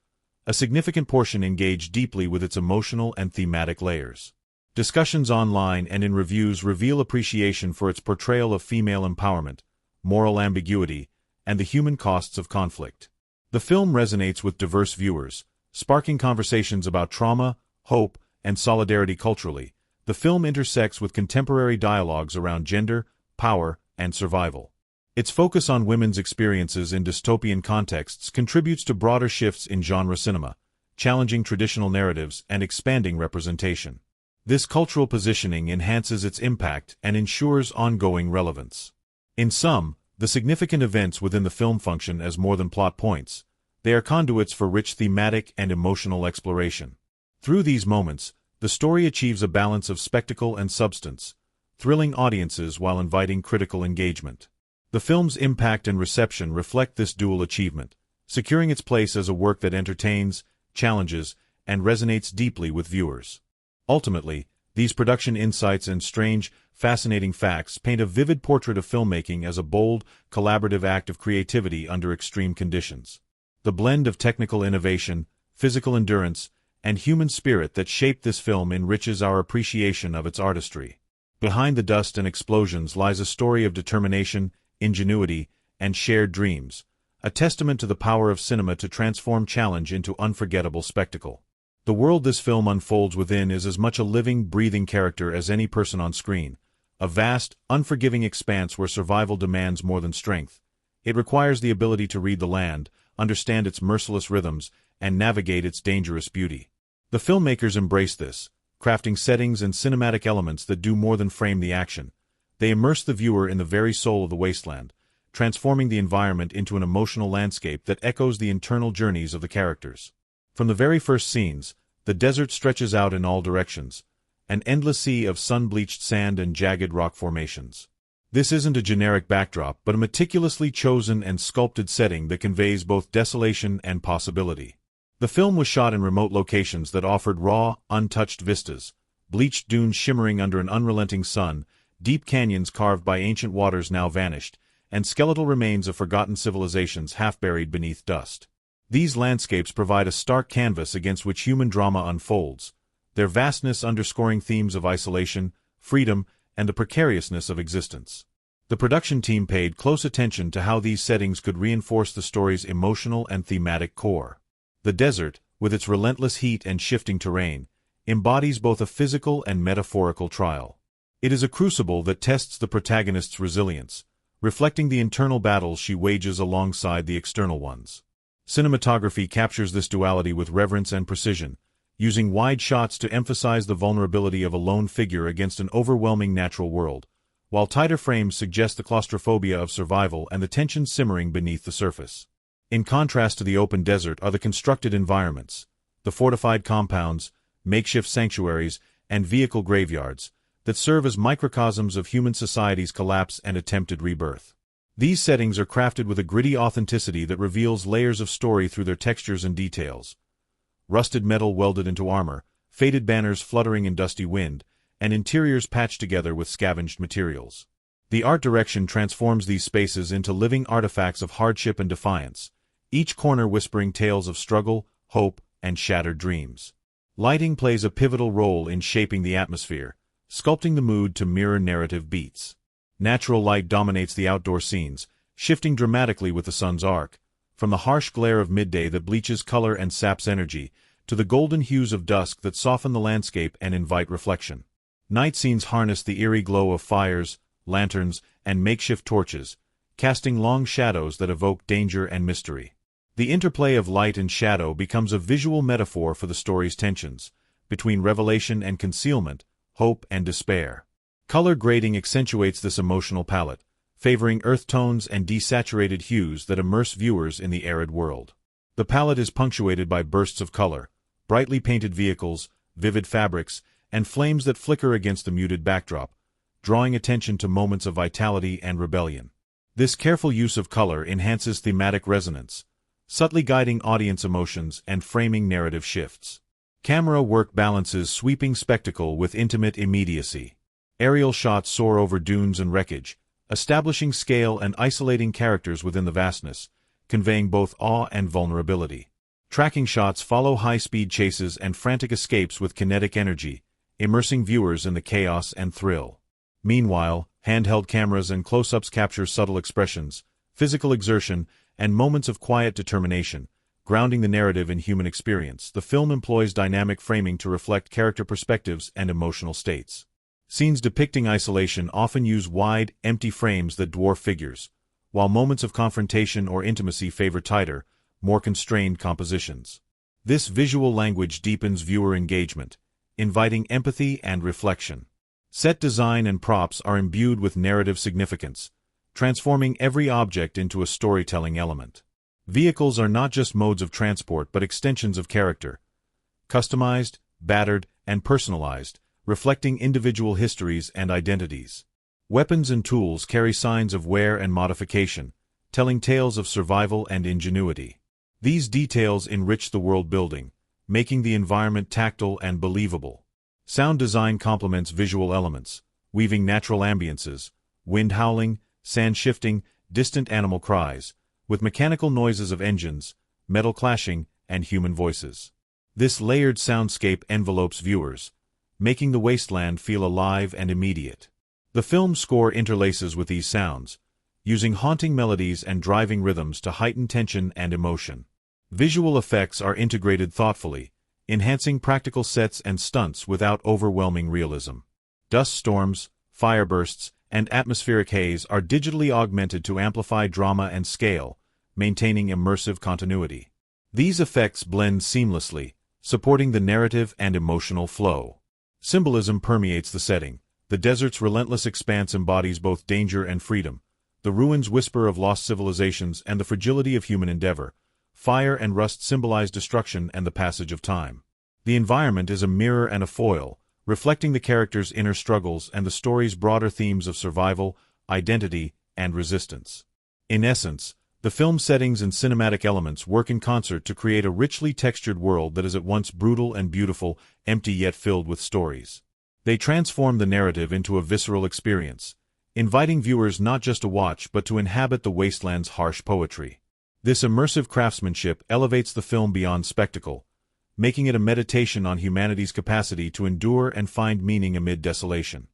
a significant portion engage deeply with its emotional and thematic layers. Discussions online and in reviews reveal appreciation for its portrayal of female empowerment, moral ambiguity, and the human costs of conflict. The film resonates with diverse viewers, sparking conversations about trauma, hope, and solidarity culturally. The film intersects with contemporary dialogues around gender, power, and survival. Its focus on women's experiences in dystopian contexts contributes to broader shifts in genre cinema, challenging traditional narratives and expanding representation. This cultural positioning enhances its impact and ensures ongoing relevance. In sum, The significant events within the film function as more than plot points. They are conduits for rich thematic and emotional exploration. Through these moments, the story achieves a balance of spectacle and substance, thrilling audiences while inviting critical engagement. The film's impact and reception reflect this dual achievement, securing its place as a work that entertains, challenges, and resonates deeply with viewers. Ultimately, these production insights and strange, fascinating facts paint a vivid portrait of filmmaking as a bold, collaborative act of creativity under extreme conditions. The blend of technical innovation, physical endurance, and human spirit that shaped this film enriches our appreciation of its artistry. Behind the dust and explosions lies a story of determination, ingenuity, and shared dreams, a testament to the power of cinema to transform challenge into unforgettable spectacle. The world this film unfolds within is as much a living, breathing character as any person on screen, a vast, unforgiving expanse where survival demands more than strength. It requires the ability to read the land, understand its merciless rhythms, and navigate its dangerous beauty. The filmmakers embrace this, crafting settings and cinematic elements that do more than frame the action. They immerse the viewer in the very soul of the wasteland, transforming the environment into an emotional landscape that echoes the internal journeys of the characters. From the very first scenes, the desert stretches out in all directions, an endless sea of sun-bleached sand and jagged rock formations. This isn't a generic backdrop, but a meticulously chosen and sculpted setting that conveys both desolation and possibility. The film was shot in remote locations that offered raw, untouched vistas, bleached dunes shimmering under an unrelenting sun, deep canyons carved by ancient waters now vanished, and skeletal remains of forgotten civilizations half buried beneath dust. These landscapes provide a stark canvas against which human drama unfolds, their vastness underscoring themes of isolation, freedom, and the precariousness of existence. The production team paid close attention to how these settings could reinforce the story's emotional and thematic core. The desert, with its relentless heat and shifting terrain, embodies both a physical and metaphorical trial. It is a crucible that tests the protagonist's resilience, reflecting the internal battles she wages alongside the external ones. Cinematography captures this duality with reverence and precision, using wide shots to emphasize the vulnerability of a lone figure against an overwhelming natural world, while tighter frames suggest the claustrophobia of survival and the tension simmering beneath the surface. In contrast to the open desert are the constructed environments, the fortified compounds, makeshift sanctuaries, and vehicle graveyards, that serve as microcosms of human society's collapse and attempted rebirth. These settings are crafted with a gritty authenticity that reveals layers of story through their textures and details. Rusted metal welded into armor, faded banners fluttering in dusty wind, and interiors patched together with scavenged materials. The art direction transforms these spaces into living artifacts of hardship and defiance, each corner whispering tales of struggle, hope, and shattered dreams. Lighting plays a pivotal role in shaping the atmosphere, sculpting the mood to mirror narrative beats. Natural light dominates the outdoor scenes, shifting dramatically with the sun's arc, from the harsh glare of midday that bleaches color and saps energy, to the golden hues of dusk that soften the landscape and invite reflection. Night scenes harness the eerie glow of fires, lanterns, and makeshift torches, casting long shadows that evoke danger and mystery. The interplay of light and shadow becomes a visual metaphor for the story's tensions, between revelation and concealment, hope and despair. Color grading accentuates this emotional palette, favoring earth tones and desaturated hues that immerse viewers in the arid world. The palette is punctuated by bursts of color, brightly painted vehicles, vivid fabrics, and flames that flicker against the muted backdrop, drawing attention to moments of vitality and rebellion. This careful use of color enhances thematic resonance, subtly guiding audience emotions and framing narrative shifts. Camera work balances sweeping spectacle with intimate immediacy. Aerial shots soar over dunes and wreckage, establishing scale and isolating characters within the vastness, conveying both awe and vulnerability. Tracking shots follow high-speed chases and frantic escapes with kinetic energy, immersing viewers in the chaos and thrill. Meanwhile, handheld cameras and close-ups capture subtle expressions, physical exertion, and moments of quiet determination, grounding the narrative in human experience. The film employs dynamic framing to reflect character perspectives and emotional states. Scenes depicting isolation often use wide, empty frames that dwarf figures, while moments of confrontation or intimacy favor tighter, more constrained compositions. This visual language deepens viewer engagement, inviting empathy and reflection. Set design and props are imbued with narrative significance, transforming every object into a storytelling element. Vehicles are not just modes of transport but extensions of character, customized, battered, and personalized, reflecting individual histories and identities. Weapons and tools carry signs of wear and modification, telling tales of survival and ingenuity. These details enrich the world building, making the environment tactile and believable. Sound design complements visual elements, weaving natural ambiances, wind howling, sand shifting, distant animal cries, with mechanical noises of engines, metal clashing, and human voices. This layered soundscape envelopes viewers, making the wasteland feel alive and immediate. The film's score interlaces with these sounds, using haunting melodies and driving rhythms to heighten tension and emotion. Visual effects are integrated thoughtfully, enhancing practical sets and stunts without overwhelming realism. Dust storms, fire bursts, and atmospheric haze are digitally augmented to amplify drama and scale, maintaining immersive continuity. These effects blend seamlessly, supporting the narrative and emotional flow. Symbolism permeates the setting. The desert's relentless expanse embodies both danger and freedom. The ruins whisper of lost civilizations and the fragility of human endeavor. Fire and rust symbolize destruction and the passage of time. The environment is a mirror and a foil, reflecting the characters' inner struggles and the story's broader themes of survival, identity, and resistance. In essence, the film's settings and cinematic elements work in concert to create a richly textured world that is at once brutal and beautiful, empty yet filled with stories. They transform the narrative into a visceral experience, inviting viewers not just to watch but to inhabit the wasteland's harsh poetry. This immersive craftsmanship elevates the film beyond spectacle, making it a meditation on humanity's capacity to endure and find meaning amid desolation.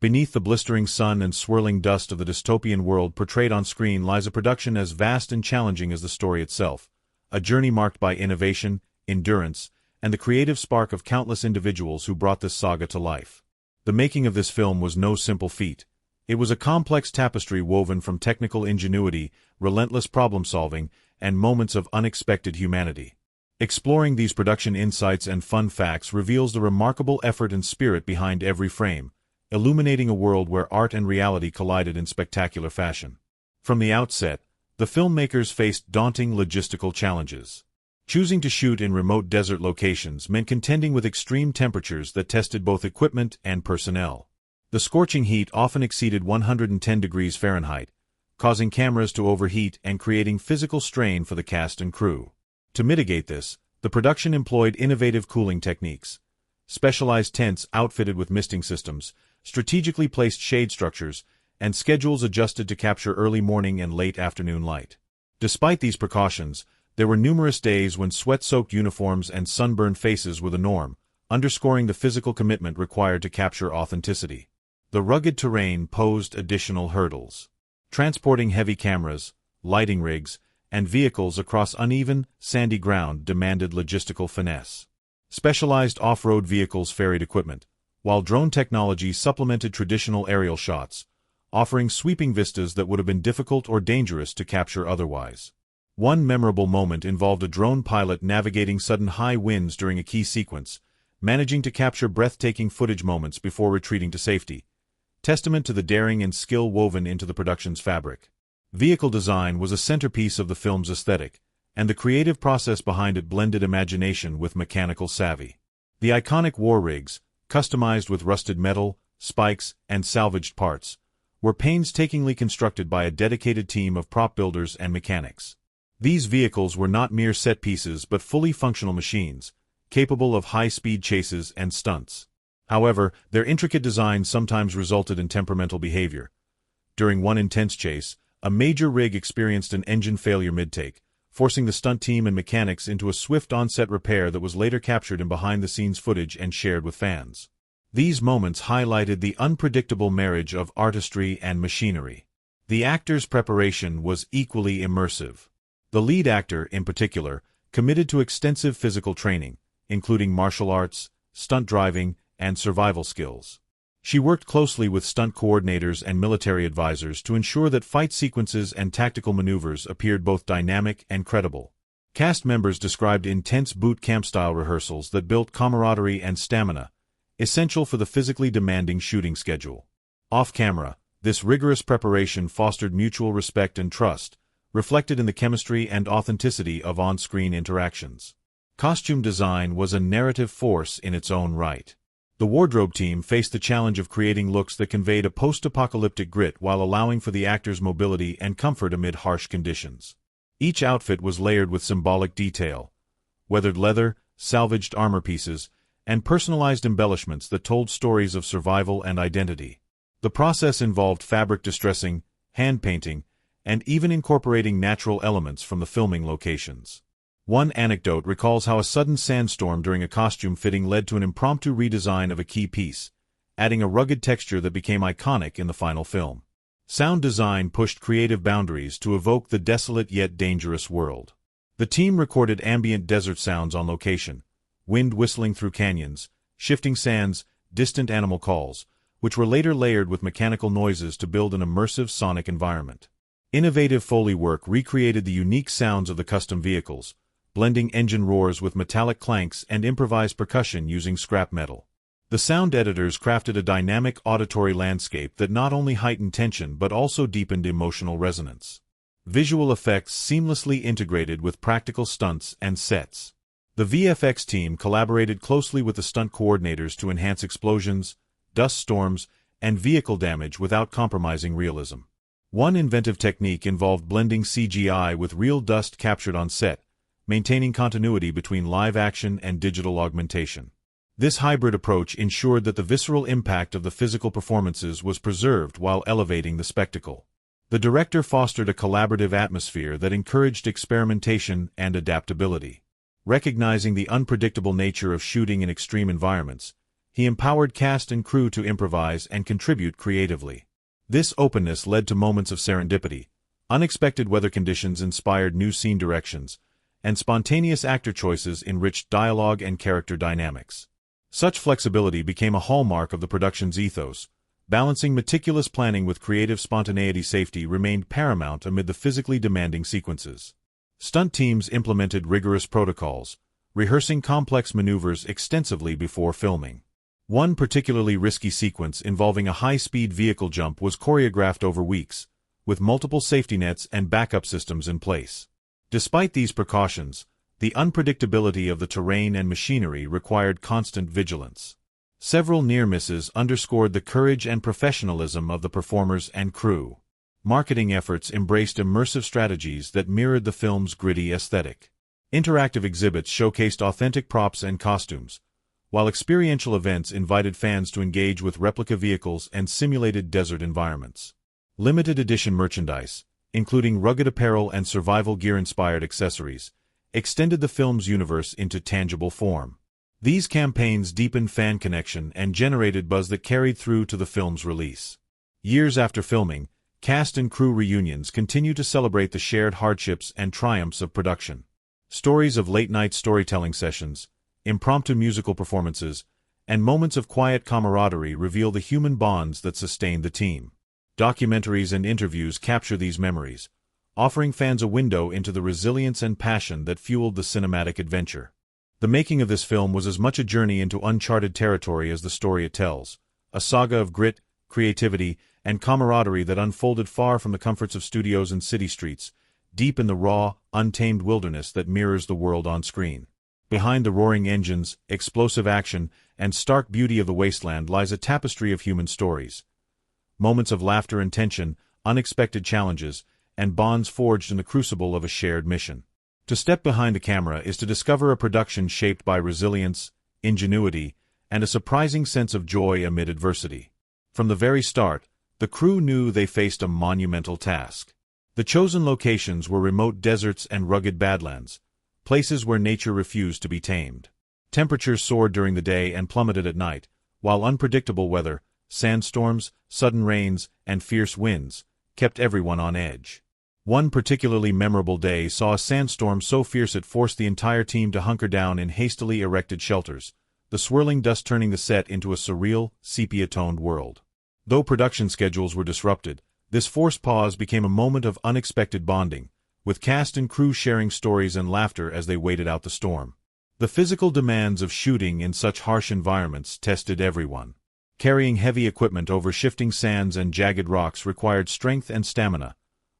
Beneath the blistering sun and swirling dust of the dystopian world portrayed on screen lies a production as vast and challenging as the story itself, a journey marked by innovation, endurance, and the creative spark of countless individuals who brought this saga to life. The making of this film was no simple feat. It was a complex tapestry woven from technical ingenuity, relentless problem-solving, and moments of unexpected humanity. Exploring these production insights and fun facts reveals the remarkable effort and spirit behind every frame, illuminating a world where art and reality collided in spectacular fashion. From the outset, the filmmakers faced daunting logistical challenges. Choosing to shoot in remote desert locations meant contending with extreme temperatures that tested both equipment and personnel. The scorching heat often exceeded 110 degrees Fahrenheit, causing cameras to overheat and creating physical strain for the cast and crew. To mitigate this, the production employed innovative cooling techniques. Specialized tents outfitted with misting systems, strategically placed shade structures, and schedules adjusted to capture early morning and late afternoon light. Despite these precautions, there were numerous days when sweat-soaked uniforms and sunburned faces were the norm, underscoring the physical commitment required to capture authenticity. The rugged terrain posed additional hurdles. Transporting heavy cameras, lighting rigs, and vehicles across uneven, sandy ground demanded logistical finesse. Specialized off-road vehicles ferried equipment, while drone technology supplemented traditional aerial shots, offering sweeping vistas that would have been difficult or dangerous to capture otherwise. One memorable moment involved a drone pilot navigating sudden high winds during a key sequence, managing to capture breathtaking footage moments before retreating to safety, testament to the daring and skill woven into the production's fabric. Vehicle design was a centerpiece of the film's aesthetic, and the creative process behind it blended imagination with mechanical savvy. The iconic war rigs, customized with rusted metal, spikes, and salvaged parts, were painstakingly constructed by a dedicated team of prop builders and mechanics. These vehicles were not mere set pieces but fully functional machines, capable of high-speed chases and stunts. However, their intricate design sometimes resulted in temperamental behavior. During one intense chase, a major rig experienced an engine failure mid-take, forcing the stunt team and mechanics into a swift on-set repair that was later captured in behind-the-scenes footage and shared with fans. These moments highlighted the unpredictable marriage of artistry and machinery. The actors' preparation was equally immersive. The lead actor, in particular, committed to extensive physical training, including martial arts, stunt driving, and survival skills. She worked closely with stunt coordinators and military advisors to ensure that fight sequences and tactical maneuvers appeared both dynamic and credible. Cast members described intense boot camp-style rehearsals that built camaraderie and stamina, essential for the physically demanding shooting schedule. Off-camera, This rigorous preparation fostered mutual respect and trust, reflected in the chemistry and authenticity of on-screen interactions. Costume design was a narrative force in its own right. The wardrobe team faced the challenge of creating looks that conveyed a post-apocalyptic grit while allowing for the actors' mobility and comfort amid harsh conditions. Each outfit was layered with symbolic detail, weathered leather, salvaged armor pieces, and personalized embellishments that told stories of survival and identity. The process involved fabric distressing, hand painting, and even incorporating natural elements from the filming locations. One anecdote recalls how a sudden sandstorm during a costume fitting led to an impromptu redesign of a key piece, adding a rugged texture that became iconic in the final film. Sound design pushed creative boundaries to evoke the desolate yet dangerous world. The team recorded ambient desert sounds on location, wind whistling through canyons, shifting sands, distant animal calls, which were later layered with mechanical noises to build an immersive sonic environment. Innovative Foley work recreated the unique sounds of the custom vehicles, blending engine roars with metallic clanks and improvised percussion using scrap metal. The sound editors crafted a dynamic auditory landscape that not only heightened tension but also deepened emotional resonance. Visual effects seamlessly integrated with practical stunts and sets. The VFX team collaborated closely with the stunt coordinators to enhance explosions, dust storms, and vehicle damage without compromising realism. One inventive technique involved blending CGI with real dust captured on set, maintaining continuity between live action and digital augmentation. This hybrid approach ensured that the visceral impact of the physical performances was preserved while elevating the spectacle. The director fostered a collaborative atmosphere that encouraged experimentation and adaptability. Recognizing the unpredictable nature of shooting in extreme environments, he empowered cast and crew to improvise and contribute creatively. This openness led to moments of serendipity. Unexpected weather conditions inspired new scene directions, and spontaneous actor choices enriched dialogue and character dynamics. Such flexibility became a hallmark of the production's ethos. Balancing meticulous planning with creative spontaneity. Safety remained paramount amid the physically demanding sequences. Stunt teams implemented rigorous protocols, rehearsing complex maneuvers extensively before filming. One particularly risky sequence involving a high-speed vehicle jump was choreographed over weeks, with multiple safety nets and backup systems in place. Despite these precautions, the unpredictability of the terrain and machinery required constant vigilance. Several near misses underscored the courage and professionalism of the performers and crew. Marketing efforts embraced immersive strategies that mirrored the film's gritty aesthetic. Interactive exhibits showcased authentic props and costumes, while experiential events invited fans to engage with replica vehicles and simulated desert environments. Limited edition merchandise, including rugged apparel and survival gear-inspired accessories, extended the film's universe into tangible form. These campaigns deepened fan connection and generated buzz that carried through to the film's release. Years after filming, cast and crew reunions continue to celebrate the shared hardships and triumphs of production. Stories of late-night storytelling sessions, impromptu musical performances, and moments of quiet camaraderie reveal the human bonds that sustained the team. Documentaries and interviews capture these memories, offering fans a window into the resilience and passion that fueled the cinematic adventure. The making of this film was as much a journey into uncharted territory as the story it tells, a saga of grit, creativity, and camaraderie that unfolded far from the comforts of studios and city streets, deep in the raw, untamed wilderness that mirrors the world on screen. Behind the roaring engines, explosive action, and stark beauty of the wasteland lies a tapestry of human stories. Moments of laughter and tension, unexpected challenges, and bonds forged in the crucible of a shared mission. To step behind the camera is to discover a production shaped by resilience, ingenuity, and a surprising sense of joy amid adversity. From the very start, the crew knew they faced a monumental task. The chosen locations were remote deserts and rugged badlands, places where nature refused to be tamed. Temperatures soared during the day and plummeted at night, while unpredictable weather, sandstorms, sudden rains, and fierce winds kept everyone on edge. One particularly memorable day saw a sandstorm so fierce it forced the entire team to hunker down in hastily erected shelters, the swirling dust turning the set into a surreal, sepia-toned world. Though production schedules were disrupted, this forced pause became a moment of unexpected bonding, with cast and crew sharing stories and laughter as they waited out the storm. The physical demands of shooting in such harsh environments tested everyone. Carrying heavy equipment over shifting sands and jagged rocks required strength and stamina,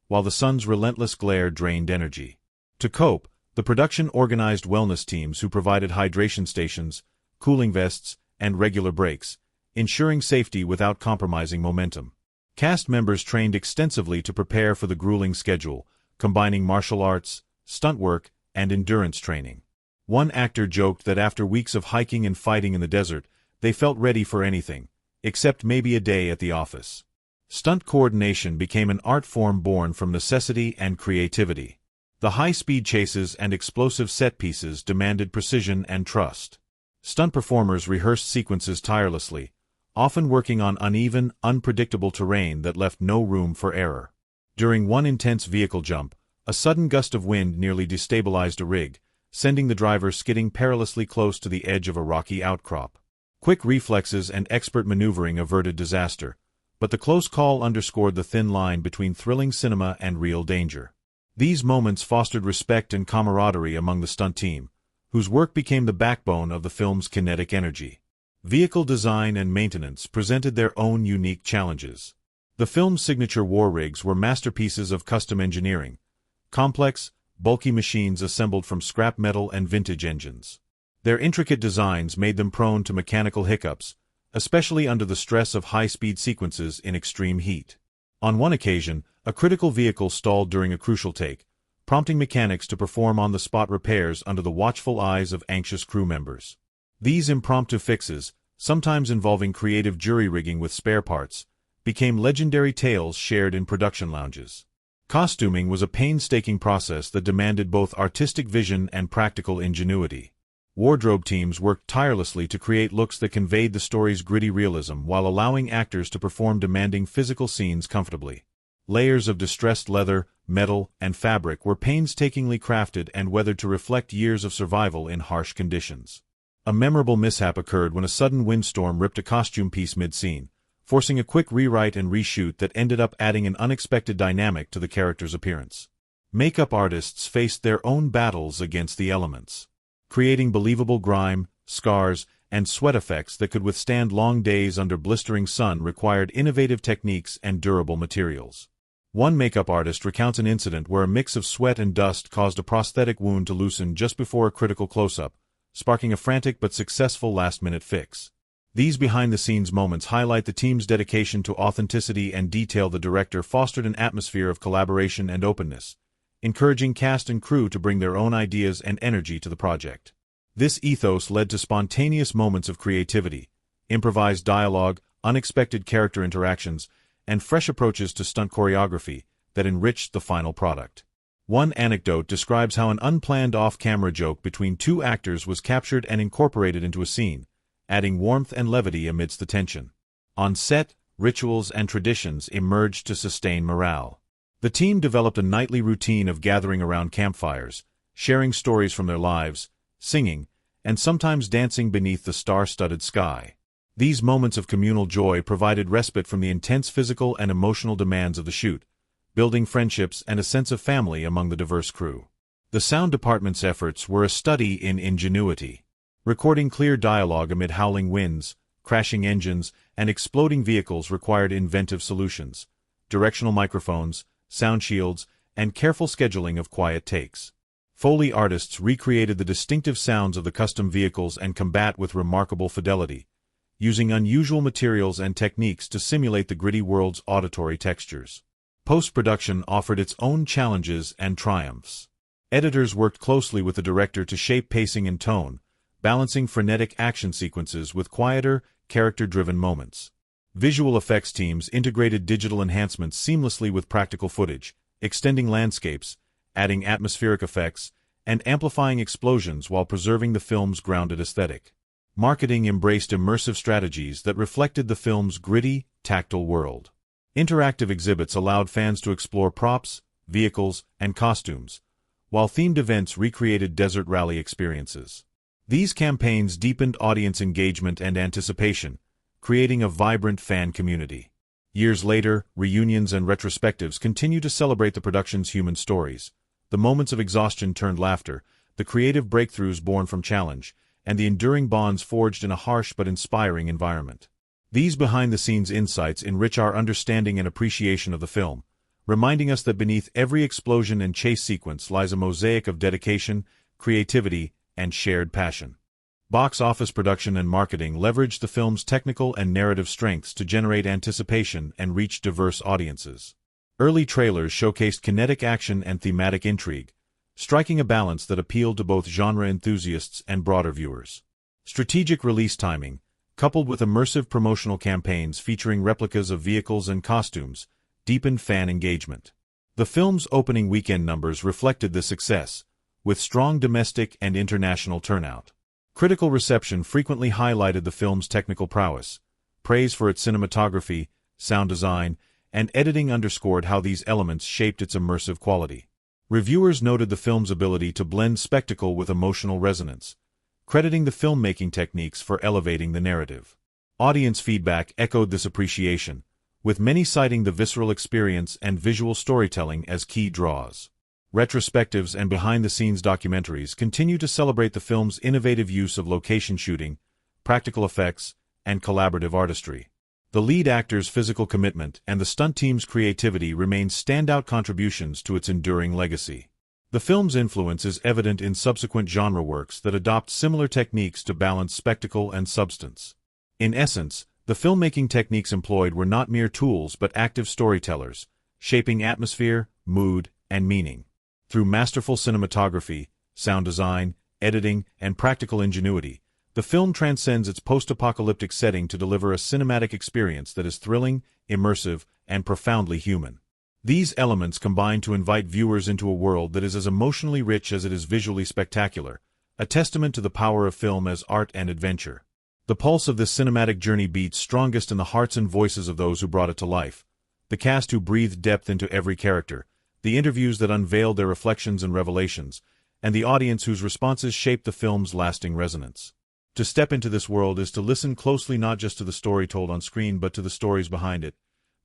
while the sun's relentless glare drained energy. To cope, the production organized wellness teams who provided hydration stations, cooling vests, and regular breaks, ensuring safety without compromising momentum. Cast members trained extensively to prepare for the grueling schedule, combining martial arts, stunt work, and endurance training. One actor joked that after weeks of hiking and fighting in the desert, they felt ready for anything, except maybe a day at the office. Stunt coordination became an art form born from necessity and creativity. The high-speed chases and explosive set pieces demanded precision and trust. Stunt performers rehearsed sequences tirelessly, often working on uneven, unpredictable terrain that left no room for error. During one intense vehicle jump, a sudden gust of wind nearly destabilized a rig, sending the driver skidding perilously close to the edge of a rocky outcrop. Quick reflexes and expert maneuvering averted disaster, but the close call underscored the thin line between thrilling cinema and real danger. These moments fostered respect and camaraderie among the stunt team, whose work became the backbone of the film's kinetic energy. Vehicle design and maintenance presented their own unique challenges. The film's signature war rigs were masterpieces of custom engineering, complex, bulky machines assembled from scrap metal and vintage engines. Their intricate designs made them prone to mechanical hiccups, especially under the stress of high-speed sequences in extreme heat. On one occasion, a critical vehicle stalled during a crucial take, prompting mechanics to perform on-the-spot repairs under the watchful eyes of anxious crew members. These impromptu fixes, sometimes involving creative jury-rigging with spare parts, became legendary tales shared in production lounges. Costuming was a painstaking process that demanded both artistic vision and practical ingenuity. Wardrobe teams worked tirelessly to create looks that conveyed the story's gritty realism while allowing actors to perform demanding physical scenes comfortably. Layers of distressed leather, metal, and fabric were painstakingly crafted and weathered to reflect years of survival in harsh conditions. A memorable mishap occurred when a sudden windstorm ripped a costume piece mid-scene, forcing a quick rewrite and reshoot that ended up adding an unexpected dynamic to the character's appearance. Makeup artists faced their own battles against the elements, creating believable grime, scars, and sweat effects that could withstand long days under blistering sun required innovative techniques and durable materials. One makeup artist recounts an incident where a mix of sweat and dust caused a prosthetic wound to loosen just before a critical close-up, sparking a frantic but successful last-minute fix. These behind-the-scenes moments highlight the team's dedication to authenticity and detail. The director fostered an atmosphere of collaboration and openness, encouraging cast and crew to bring their own ideas and energy to the project. This ethos led to spontaneous moments of creativity, improvised dialogue, unexpected character interactions, and fresh approaches to stunt choreography that enriched the final product. One anecdote describes how an unplanned off-camera joke between two actors was captured and incorporated into a scene, adding warmth and levity amidst the tension. On set, rituals and traditions emerged to sustain morale. The team developed a nightly routine of gathering around campfires, sharing stories from their lives, singing, and sometimes dancing beneath the star-studded sky. These moments of communal joy provided respite from the intense physical and emotional demands of the shoot, building friendships and a sense of family among the diverse crew. The sound department's efforts were a study in ingenuity. Recording clear dialogue amid howling winds, crashing engines, and exploding vehicles required inventive solutions, directional microphones, sound shields, and careful scheduling of quiet takes. Foley artists recreated the distinctive sounds of the custom vehicles and combat with remarkable fidelity, using unusual materials and techniques to simulate the gritty world's auditory textures. Post-production offered its own challenges and triumphs. Editors worked closely with the director to shape pacing and tone, balancing frenetic action sequences with quieter, character-driven moments. Visual effects teams integrated digital enhancements seamlessly with practical footage, extending landscapes, adding atmospheric effects, and amplifying explosions while preserving the film's grounded aesthetic. Marketing embraced immersive strategies that reflected the film's gritty, tactile world. Interactive exhibits allowed fans to explore props, vehicles, and costumes, while themed events recreated desert rally experiences. These campaigns deepened audience engagement and anticipation, creating a vibrant fan community. Years later, reunions and retrospectives continue to celebrate the production's human stories. The moments of exhaustion turned laughter, the creative breakthroughs born from challenge, and the enduring bonds forged in a harsh but inspiring environment. These behind-the-scenes insights enrich our understanding and appreciation of the film, reminding us that beneath every explosion and chase sequence lies a mosaic of dedication, creativity, and shared passion. Box office production and marketing leveraged the film's technical and narrative strengths to generate anticipation and reach diverse audiences. Early trailers showcased kinetic action and thematic intrigue, striking a balance that appealed to both genre enthusiasts and broader viewers. Strategic release timing, coupled with immersive promotional campaigns featuring replicas of vehicles and costumes, deepened fan engagement. The film's opening weekend numbers reflected this success, with strong domestic and international turnout. Critical reception frequently highlighted the film's technical prowess. Praise for its cinematography, sound design, and editing underscored how these elements shaped its immersive quality. Reviewers noted the film's ability to blend spectacle with emotional resonance, crediting the filmmaking techniques for elevating the narrative. Audience feedback echoed this appreciation, with many citing the visceral experience and visual storytelling as key draws. Retrospectives and behind-the-scenes documentaries continue to celebrate the film's innovative use of location shooting, practical effects, and collaborative artistry. The lead actor's physical commitment and the stunt team's creativity remain standout contributions to its enduring legacy. The film's influence is evident in subsequent genre works that adopt similar techniques to balance spectacle and substance. In essence, the filmmaking techniques employed were not mere tools but active storytellers, shaping atmosphere, mood, and meaning. Through masterful cinematography, sound design, editing, and practical ingenuity, the film transcends its post-apocalyptic setting to deliver a cinematic experience that is thrilling, immersive, and profoundly human. These elements combine to invite viewers into a world that is as emotionally rich as it is visually spectacular, a testament to the power of film as art and adventure. The pulse of this cinematic journey beats strongest in the hearts and voices of those who brought it to life, the cast who breathed depth into every character, the interviews that unveiled their reflections and revelations, and the audience whose responses shaped the film's lasting resonance. To step into this world is to listen closely not just to the story told on screen but to the stories behind it,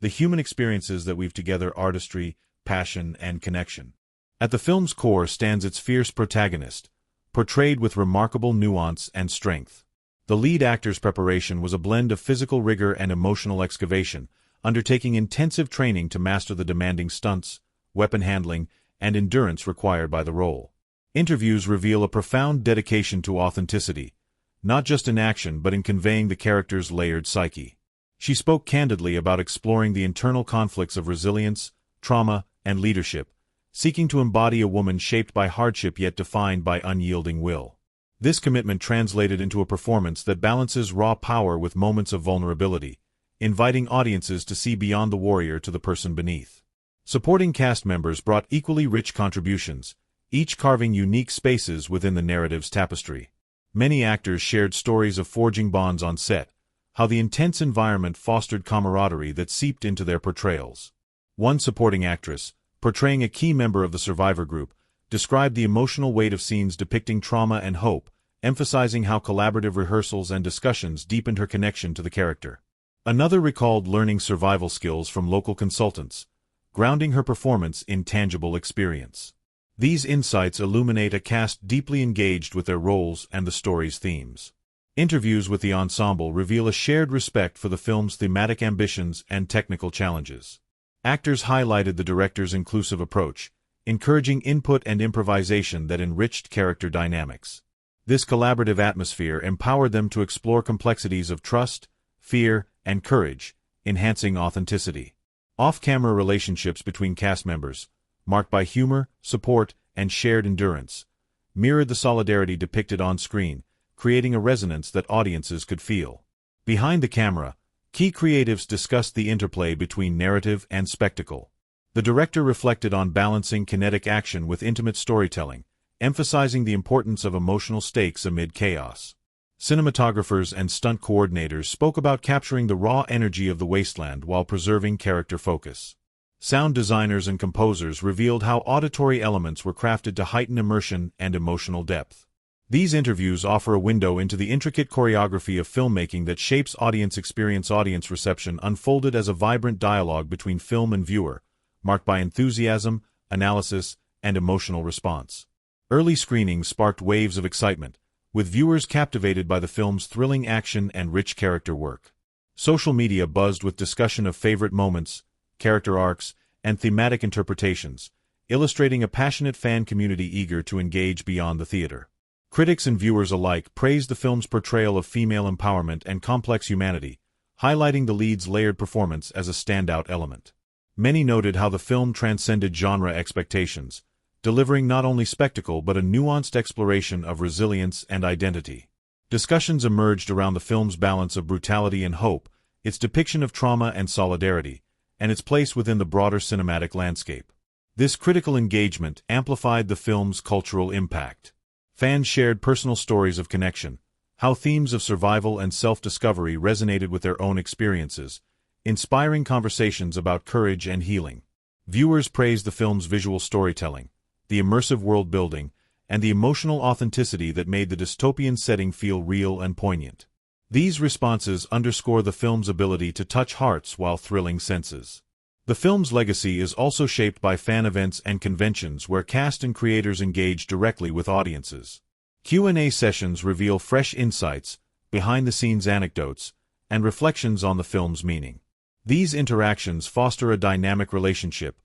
the human experiences that weave together artistry, passion, and connection. At the film's core stands its fierce protagonist, portrayed with remarkable nuance and strength. The lead actor's preparation was a blend of physical rigor and emotional excavation, undertaking intensive training to master the demanding stunts, weapon handling, and endurance required by the role. Interviews reveal a profound dedication to authenticity, not just in action but in conveying the character's layered psyche. She spoke candidly about exploring the internal conflicts of resilience, trauma, and leadership, seeking to embody a woman shaped by hardship yet defined by unyielding will. This commitment translated into a performance that balances raw power with moments of vulnerability, inviting audiences to see beyond the warrior to the person beneath. Supporting cast members brought equally rich contributions, each carving unique spaces within the narrative's tapestry. Many actors shared stories of forging bonds on set, how the intense environment fostered camaraderie that seeped into their portrayals. One supporting actress, portraying a key member of the survivor group, described the emotional weight of scenes depicting trauma and hope, emphasizing how collaborative rehearsals and discussions deepened her connection to the character. Another recalled learning survival skills from local consultants, grounding her performance in tangible experience. These insights illuminate a cast deeply engaged with their roles and the story's themes. Interviews with the ensemble reveal a shared respect for the film's thematic ambitions and technical challenges. Actors highlighted the director's inclusive approach, encouraging input and improvisation that enriched character dynamics. This collaborative atmosphere empowered them to explore complexities of trust, fear, and courage, enhancing authenticity. Off-camera relationships between cast members, marked by humor, support, and shared endurance, mirrored the solidarity depicted on screen, creating a resonance that audiences could feel. Behind the camera, key creatives discussed the interplay between narrative and spectacle. The director reflected on balancing kinetic action with intimate storytelling, emphasizing the importance of emotional stakes amid chaos. Cinematographers and stunt coordinators spoke about capturing the raw energy of the wasteland while preserving character focus. Sound designers and composers revealed how auditory elements were crafted to heighten immersion and emotional depth. These interviews offer a window into the intricate choreography of filmmaking that shapes audience experience. Audience reception unfolded as a vibrant dialogue between film and viewer, marked by enthusiasm, analysis, and emotional response. Early screenings sparked waves of excitement, with viewers captivated by the film's thrilling action and rich character work. Social media buzzed with discussion of favorite moments, character arcs, and thematic interpretations, illustrating a passionate fan community eager to engage beyond the theater. Critics and viewers alike praised the film's portrayal of female empowerment and complex humanity, highlighting the lead's layered performance as a standout element. Many noted how the film transcended genre expectations, delivering not only spectacle but a nuanced exploration of resilience and identity. Discussions emerged around the film's balance of brutality and hope, its depiction of trauma and solidarity, and its place within the broader cinematic landscape. This critical engagement amplified the film's cultural impact. Fans shared personal stories of connection, how themes of survival and self-discovery resonated with their own experiences, inspiring conversations about courage and healing. Viewers praised the film's visual storytelling, the immersive world-building, and the emotional authenticity that made the dystopian setting feel real and poignant. These responses underscore the film's ability to touch hearts while thrilling senses. The film's legacy is also shaped by fan events and conventions where cast and creators engage directly with audiences. Q&A sessions reveal fresh insights, behind-the-scenes anecdotes, and reflections on the film's meaning. These interactions foster a dynamic relationship,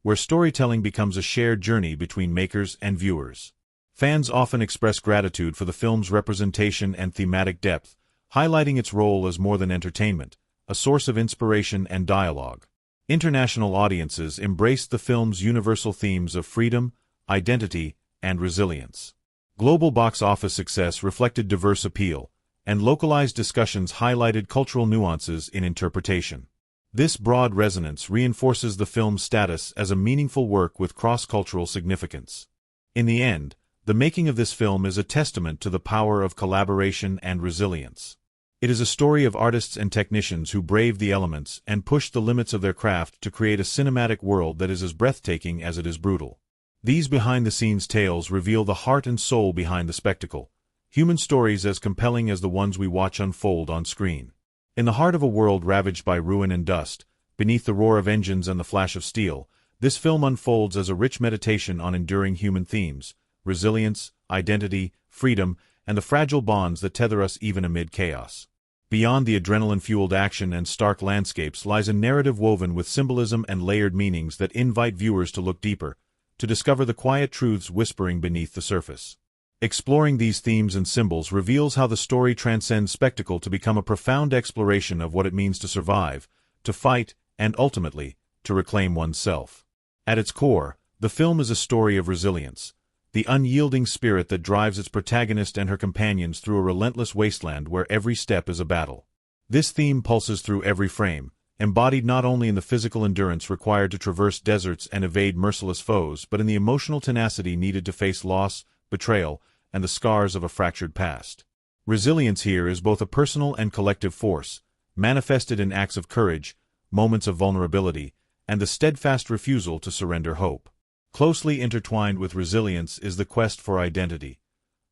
where storytelling becomes a shared journey between makers and viewers. Fans often express gratitude for the film's representation and thematic depth, highlighting its role as more than entertainment, a source of inspiration and dialogue. International audiences embraced the film's universal themes of freedom, identity, and resilience. Global box office success reflected diverse appeal, and localized discussions highlighted cultural nuances in interpretation. This broad resonance reinforces the film's status as a meaningful work with cross-cultural significance. In the end, the making of this film is a testament to the power of collaboration and resilience. It is a story of artists and technicians who braved the elements and pushed the limits of their craft to create a cinematic world that is as breathtaking as it is brutal. These behind-the-scenes tales reveal the heart and soul behind the spectacle, human stories as compelling as the ones we watch unfold on screen. In the heart of a world ravaged by ruin and dust, beneath the roar of engines and the flash of steel, this film unfolds as a rich meditation on enduring human themes, resilience, identity, freedom, and the fragile bonds that tether us even amid chaos. Beyond the adrenaline-fueled action and stark landscapes lies a narrative woven with symbolism and layered meanings that invite viewers to look deeper, to discover the quiet truths whispering beneath the surface. Exploring these themes and symbols reveals how the story transcends spectacle to become a profound exploration of what it means to survive, to fight, and ultimately, to reclaim oneself. At its core, the film is a story of resilience, the unyielding spirit that drives its protagonist and her companions through a relentless wasteland where every step is a battle. This theme pulses through every frame, embodied not only in the physical endurance required to traverse deserts and evade merciless foes but in the emotional tenacity needed to face loss, betrayal, and the scars of a fractured past. Resilience here is both a personal and collective force, manifested in acts of courage, moments of vulnerability, and the steadfast refusal to surrender hope. Closely intertwined with resilience is the quest for identity,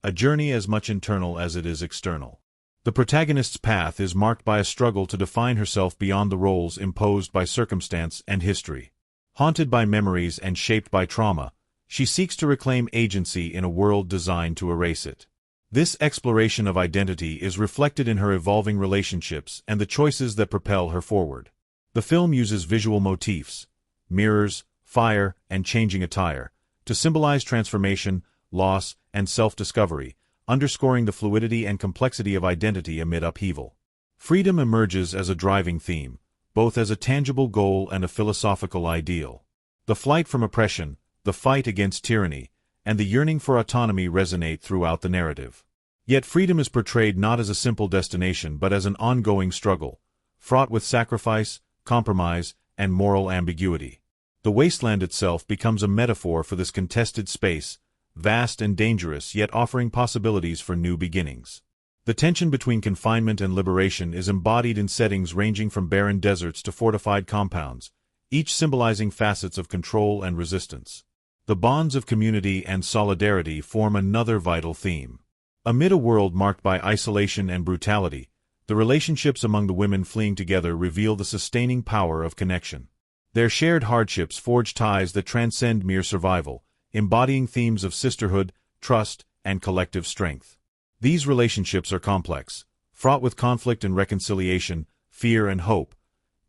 a journey as much internal as it is external. The protagonist's path is marked by a struggle to define herself beyond the roles imposed by circumstance and history. Haunted by memories and shaped by trauma, she seeks to reclaim agency in a world designed to erase it. This exploration of identity is reflected in her evolving relationships and the choices that propel her forward. The film uses visual motifs, mirrors, fire, and changing attire, to symbolize transformation, loss, and self-discovery, underscoring the fluidity and complexity of identity amid upheaval. Freedom emerges as a driving theme, both as a tangible goal and a philosophical ideal. The flight from oppression, the fight against tyranny, and the yearning for autonomy resonate throughout the narrative. Yet freedom is portrayed not as a simple destination but as an ongoing struggle, fraught with sacrifice, compromise, and moral ambiguity. The wasteland itself becomes a metaphor for this contested space, vast and dangerous yet offering possibilities for new beginnings. The tension between confinement and liberation is embodied in settings ranging from barren deserts to fortified compounds, each symbolizing facets of control and resistance. The bonds of community and solidarity form another vital theme. Amid a world marked by isolation and brutality, the relationships among the women fleeing together reveal the sustaining power of connection. Their shared hardships forge ties that transcend mere survival, embodying themes of sisterhood, trust, and collective strength. These relationships are complex, fraught with conflict and reconciliation, fear and hope,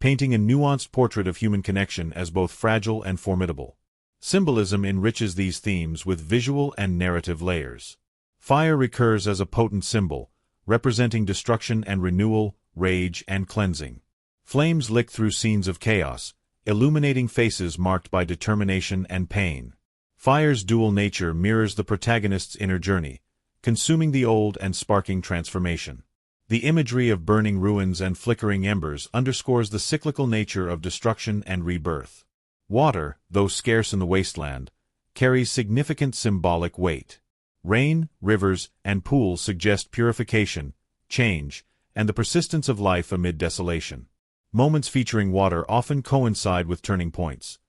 painting a nuanced portrait of human connection as both fragile and formidable. Symbolism enriches these themes with visual and narrative layers. Fire recurs as a potent symbol, representing destruction and renewal, rage and cleansing. Flames lick through scenes of chaos, illuminating faces marked by determination and pain. Fire's dual nature mirrors the protagonist's inner journey, consuming the old and sparking transformation. The imagery of burning ruins and flickering embers underscores the cyclical nature of destruction and rebirth. Water, though scarce in the wasteland, carries significant symbolic weight. Rain, rivers, and pools suggest purification, change, and the persistence of life amid desolation. Moments featuring water often coincide with turning points.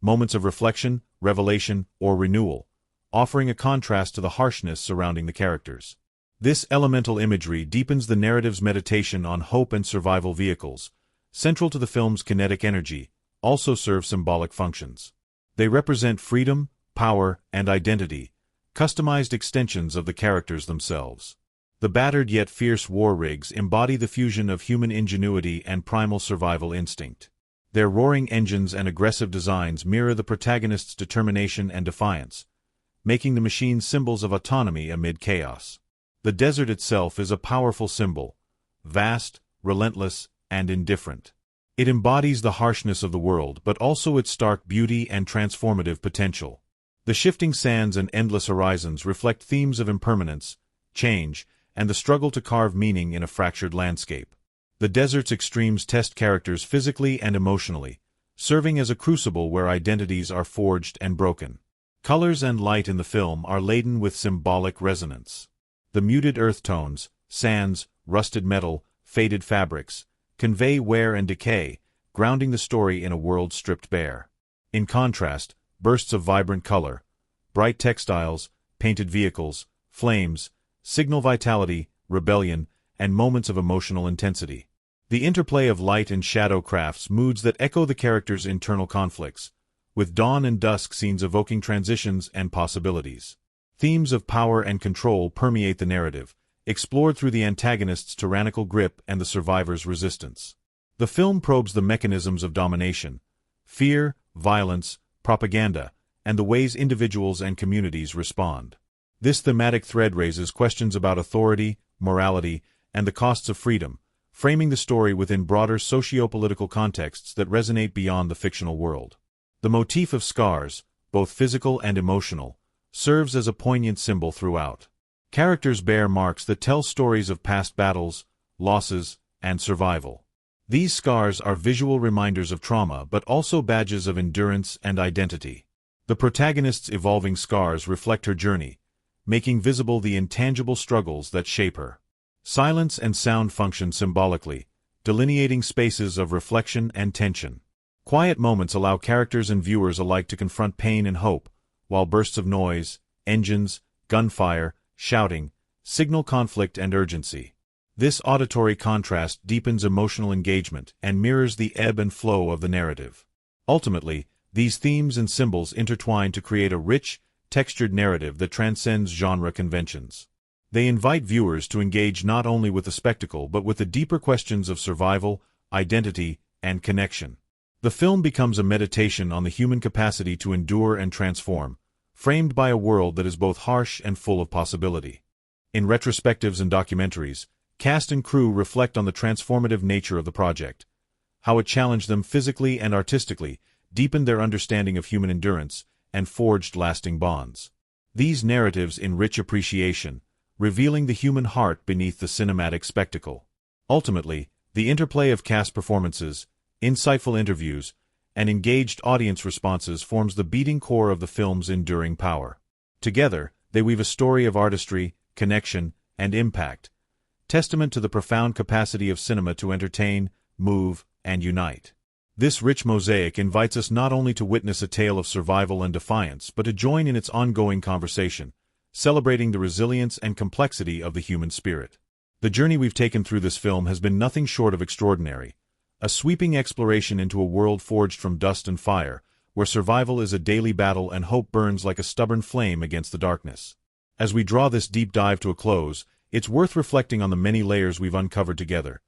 Moments of reflection, revelation, or renewal, offering a contrast to the harshness surrounding the characters. This elemental imagery deepens the narrative's meditation on hope and survival vehicles, central to the film's kinetic energy, also serve symbolic functions. They represent freedom, power, and identity, customized extensions of the characters themselves. The battered yet fierce war rigs embody the fusion of human ingenuity and primal survival instinct. Their roaring engines and aggressive designs mirror the protagonist's determination and defiance, making the machines symbols of autonomy amid chaos. The desert itself is a powerful symbol, vast, relentless, and indifferent. It embodies the harshness of the world but also its stark beauty and transformative potential. The shifting sands and endless horizons reflect themes of impermanence, change, and the struggle to carve meaning in a fractured landscape. The desert's extremes test characters physically and emotionally, serving as a crucible where identities are forged and broken. Colors and light in the film are laden with symbolic resonance. The muted earth tones, sands, rusted metal, faded fabrics, convey wear and decay, grounding the story in a world stripped bare. In contrast, bursts of vibrant color, bright textiles, painted vehicles, flames, signal vitality, rebellion, and moments of emotional intensity. The interplay of light and shadow crafts moods that echo the characters' internal conflicts, with dawn and dusk scenes evoking transitions and possibilities. Themes of power and control permeate the narrative, explored through the antagonist's tyrannical grip and the survivor's resistance. The film probes the mechanisms of domination, fear, violence, propaganda, and the ways individuals and communities respond. This thematic thread raises questions about authority, morality, and the costs of freedom, framing the story within broader socio-political contexts that resonate beyond the fictional world. The motif of scars, both physical and emotional, serves as a poignant symbol throughout. Characters bear marks that tell stories of past battles, losses, and survival. These scars are visual reminders of trauma but also badges of endurance and identity. The protagonist's evolving scars reflect her journey, making visible the intangible struggles that shape her. Silence and sound function symbolically, delineating spaces of reflection and tension. Quiet moments allow characters and viewers alike to confront pain and hope, while bursts of noise, engines, gunfire, shouting, signal conflict and urgency. This auditory contrast deepens emotional engagement and mirrors the ebb and flow of the narrative. Ultimately, these themes and symbols intertwine to create a rich, textured narrative that transcends genre conventions. They invite viewers to engage not only with the spectacle but with the deeper questions of survival, identity, and connection. The film becomes a meditation on the human capacity to endure and transform, framed by a world that is both harsh and full of possibility. In retrospectives and documentaries, cast and crew reflect on the transformative nature of the project, how it challenged them physically and artistically, deepened their understanding of human endurance, and forged lasting bonds. These narratives enrich appreciation, revealing the human heart beneath the cinematic spectacle. Ultimately, the interplay of cast performances, insightful interviews, and engaged audience responses forms the beating core of the film's enduring power. Together, they weave a story of artistry, connection, and impact, testament to the profound capacity of cinema to entertain, move, and unite. This rich mosaic invites us not only to witness a tale of survival and defiance but to join in its ongoing conversation, celebrating the resilience and complexity of the human spirit. The journey we've taken through this film has been nothing short of extraordinary, a sweeping exploration into a world forged from dust and fire, where survival is a daily battle and hope burns like a stubborn flame against the darkness. As we draw this deep dive to a close, it's worth reflecting on the many layers we've uncovered together.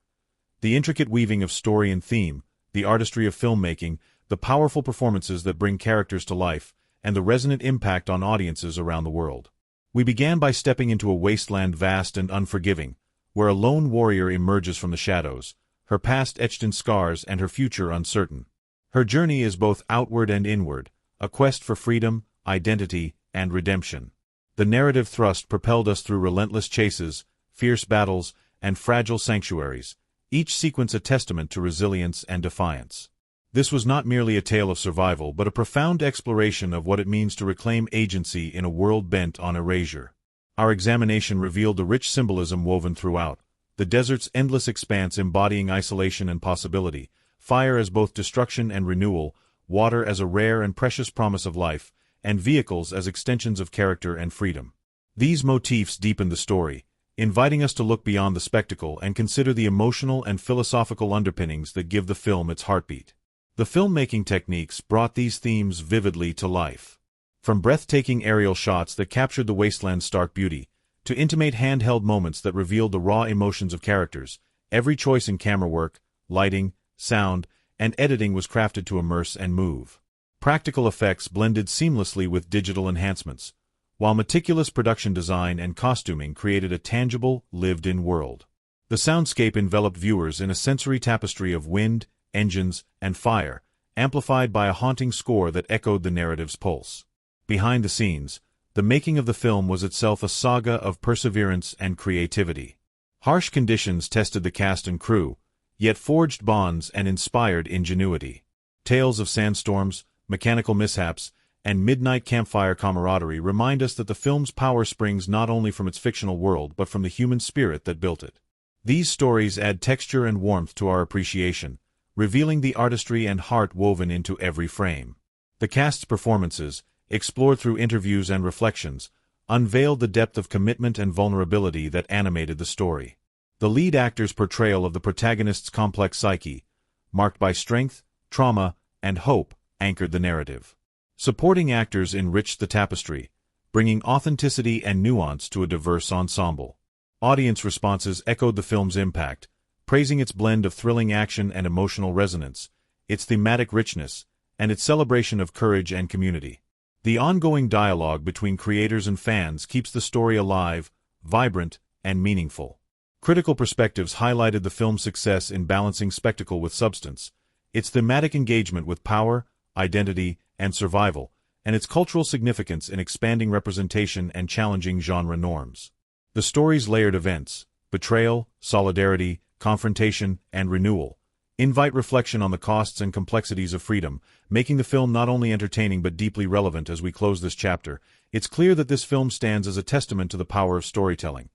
The intricate weaving of story and theme, the artistry of filmmaking, the powerful performances that bring characters to life, and the resonant impact on audiences around the world. We began by stepping into a wasteland vast and unforgiving, where a lone warrior emerges from the shadows, her past etched in scars and her future uncertain. Her journey is both outward and inward, a quest for freedom, identity, and redemption. The narrative thrust propelled us through relentless chases, fierce battles, and fragile sanctuaries, each sequence a testament to resilience and defiance. This was not merely a tale of survival but a profound exploration of what it means to reclaim agency in a world bent on erasure. Our examination revealed the rich symbolism woven throughout, the desert's endless expanse embodying isolation and possibility, fire as both destruction and renewal, water as a rare and precious promise of life, and vehicles as extensions of character and freedom. These motifs deepened the story, inviting us to look beyond the spectacle and consider the emotional and philosophical underpinnings that give the film its heartbeat. The filmmaking techniques brought these themes vividly to life. From breathtaking aerial shots that captured the wasteland's stark beauty, to intimate handheld moments that revealed the raw emotions of characters, every choice in camera work, lighting, sound, and editing was crafted to immerse and move. Practical effects blended seamlessly with digital enhancements, while meticulous production design and costuming created a tangible, lived-in world. The soundscape enveloped viewers in a sensory tapestry of wind, engines, and fire, amplified by a haunting score that echoed the narrative's pulse. Behind the scenes, the making of the film was itself a saga of perseverance and creativity. Harsh conditions tested the cast and crew, yet forged bonds and inspired ingenuity. Tales of sandstorms, mechanical mishaps, and midnight campfire camaraderie remind us that the film's power springs not only from its fictional world but from the human spirit that built it. These stories add texture and warmth to our appreciation, revealing the artistry and heart woven into every frame. The cast's performances, explored through interviews and reflections, unveiled the depth of commitment and vulnerability that animated the story. The lead actor's portrayal of the protagonist's complex psyche, marked by strength, trauma, and hope, anchored the narrative. Supporting actors enriched the tapestry, bringing authenticity and nuance to a diverse ensemble. Audience responses echoed the film's impact, praising its blend of thrilling action and emotional resonance, its thematic richness, and its celebration of courage and community. The ongoing dialogue between creators and fans keeps the story alive, vibrant, and meaningful. Critical perspectives highlighted the film's success in balancing spectacle with substance, its thematic engagement with power, identity, and survival, and its cultural significance in expanding representation and challenging genre norms. The story's layered events, betrayal, solidarity, confrontation, and renewal, invite reflection on the costs and complexities of freedom, making the film not only entertaining but deeply relevant. As we close this chapter, it's clear that this film stands as a testament to the power of storytelling,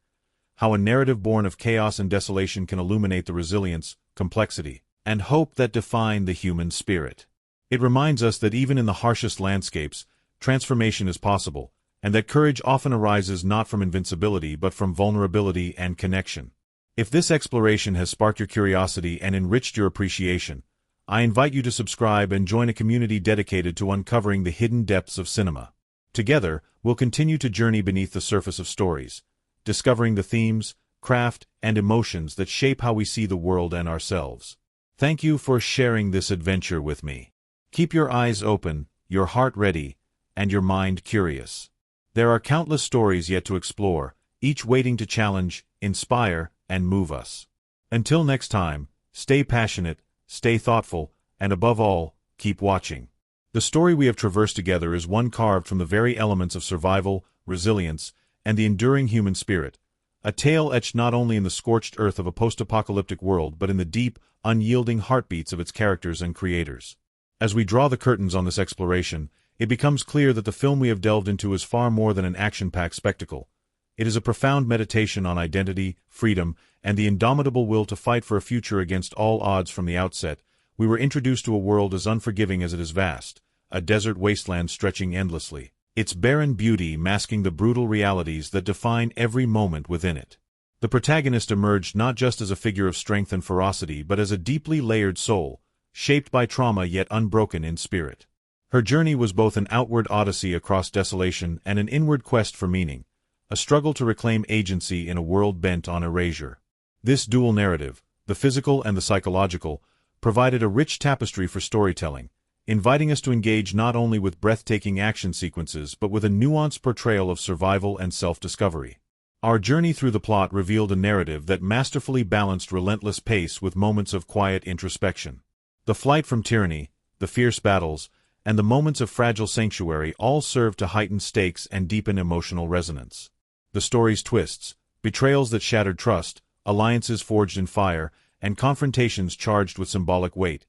how a narrative born of chaos and desolation can illuminate the resilience, complexity, and hope that define the human spirit. It reminds us that even in the harshest landscapes, transformation is possible, and that courage often arises not from invincibility but from vulnerability and connection. If this exploration has sparked your curiosity and enriched your appreciation, I invite you to subscribe and join a community dedicated to uncovering the hidden depths of cinema. Together, we'll continue to journey beneath the surface of stories, discovering the themes, craft, and emotions that shape how we see the world and ourselves. Thank you for sharing this adventure with me. Keep your eyes open, your heart ready, and your mind curious. There are countless stories yet to explore, each waiting to challenge, inspire, and move us. Until next time, stay passionate, stay thoughtful, and above all, keep watching. The story we have traversed together is one carved from the very elements of survival, resilience, and the enduring human spirit, a tale etched not only in the scorched earth of a post-apocalyptic world but in the deep, unyielding heartbeats of its characters and creators. As we draw the curtains on this exploration, it becomes clear that the film we have delved into is far more than an action-packed spectacle. It is a profound meditation on identity, freedom, and the indomitable will to fight for a future against all odds. From the outset, we were introduced to a world as unforgiving as it is vast, a desert wasteland stretching endlessly, its barren beauty masking the brutal realities that define every moment within it. The protagonist emerged not just as a figure of strength and ferocity but as a deeply layered soul, shaped by trauma yet unbroken in spirit. Her journey was both an outward odyssey across desolation and an inward quest for meaning, a struggle to reclaim agency in a world bent on erasure. This dual narrative, the physical and the psychological, provided a rich tapestry for storytelling, inviting us to engage not only with breathtaking action sequences but with a nuanced portrayal of survival and self-discovery. Our journey through the plot revealed a narrative that masterfully balanced relentless pace with moments of quiet introspection. The flight from tyranny, the fierce battles, and the moments of fragile sanctuary all served to heighten stakes and deepen emotional resonance. The story's twists, betrayals that shattered trust, alliances forged in fire, and confrontations charged with symbolic weight,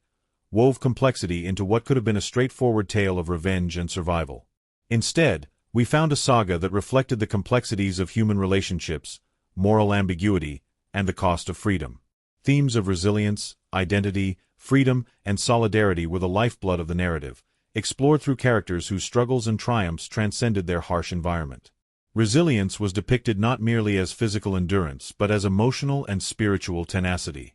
wove complexity into what could have been a straightforward tale of revenge and survival. Instead, we found a saga that reflected the complexities of human relationships, moral ambiguity, and the cost of freedom. Themes of resilience, identity, freedom, and solidarity were the lifeblood of the narrative, explored through characters whose struggles and triumphs transcended their harsh environment. Resilience was depicted not merely as physical endurance but as emotional and spiritual tenacity.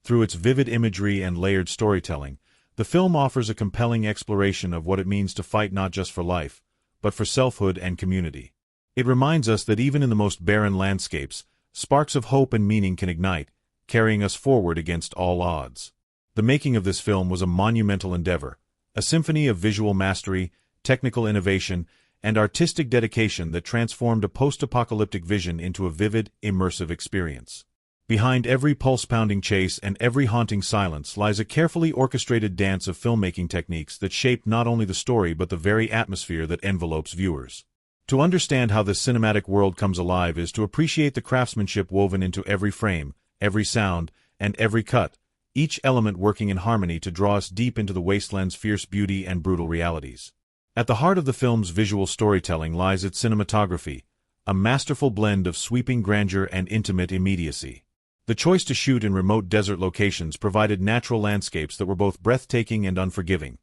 Through its vivid imagery and layered storytelling, the film offers a compelling exploration of what it means to fight not just for life, but for selfhood and community. It reminds us that even in the most barren landscapes, sparks of hope and meaning can ignite, carrying us forward against all odds. The making of this film was a monumental endeavor, a symphony of visual mastery, technical innovation, and artistic dedication that transformed a post-apocalyptic vision into a vivid, immersive experience. Behind every pulse-pounding chase and every haunting silence lies a carefully orchestrated dance of filmmaking techniques that shape not only the story but the very atmosphere that envelopes viewers. To understand how this cinematic world comes alive is to appreciate the craftsmanship woven into every frame, every sound, and every cut, each element working in harmony to draw us deep into the wasteland's fierce beauty and brutal realities. At the heart of the film's visual storytelling lies its cinematography, a masterful blend of sweeping grandeur and intimate immediacy. The choice to shoot in remote desert locations provided natural landscapes that were both breathtaking and unforgiving.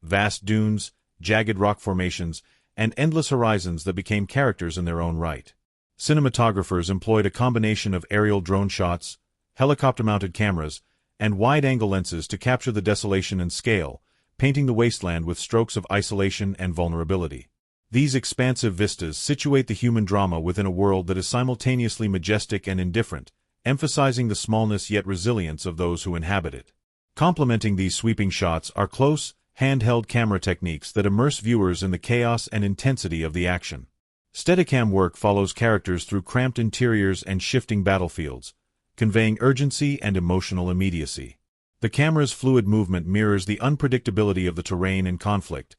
Vast dunes, jagged rock formations, and endless horizons that became characters in their own right. Cinematographers employed a combination of aerial drone shots, helicopter-mounted cameras, and wide-angle lenses to capture the desolation and scale, painting the wasteland with strokes of isolation and vulnerability. These expansive vistas situate the human drama within a world that is simultaneously majestic and indifferent, emphasizing the smallness yet resilience of those who inhabit it. Complementing these sweeping shots are close, handheld camera techniques that immerse viewers in the chaos and intensity of the action. Steadicam work follows characters through cramped interiors and shifting battlefields, conveying urgency and emotional immediacy. The camera's fluid movement mirrors the unpredictability of the terrain and conflict,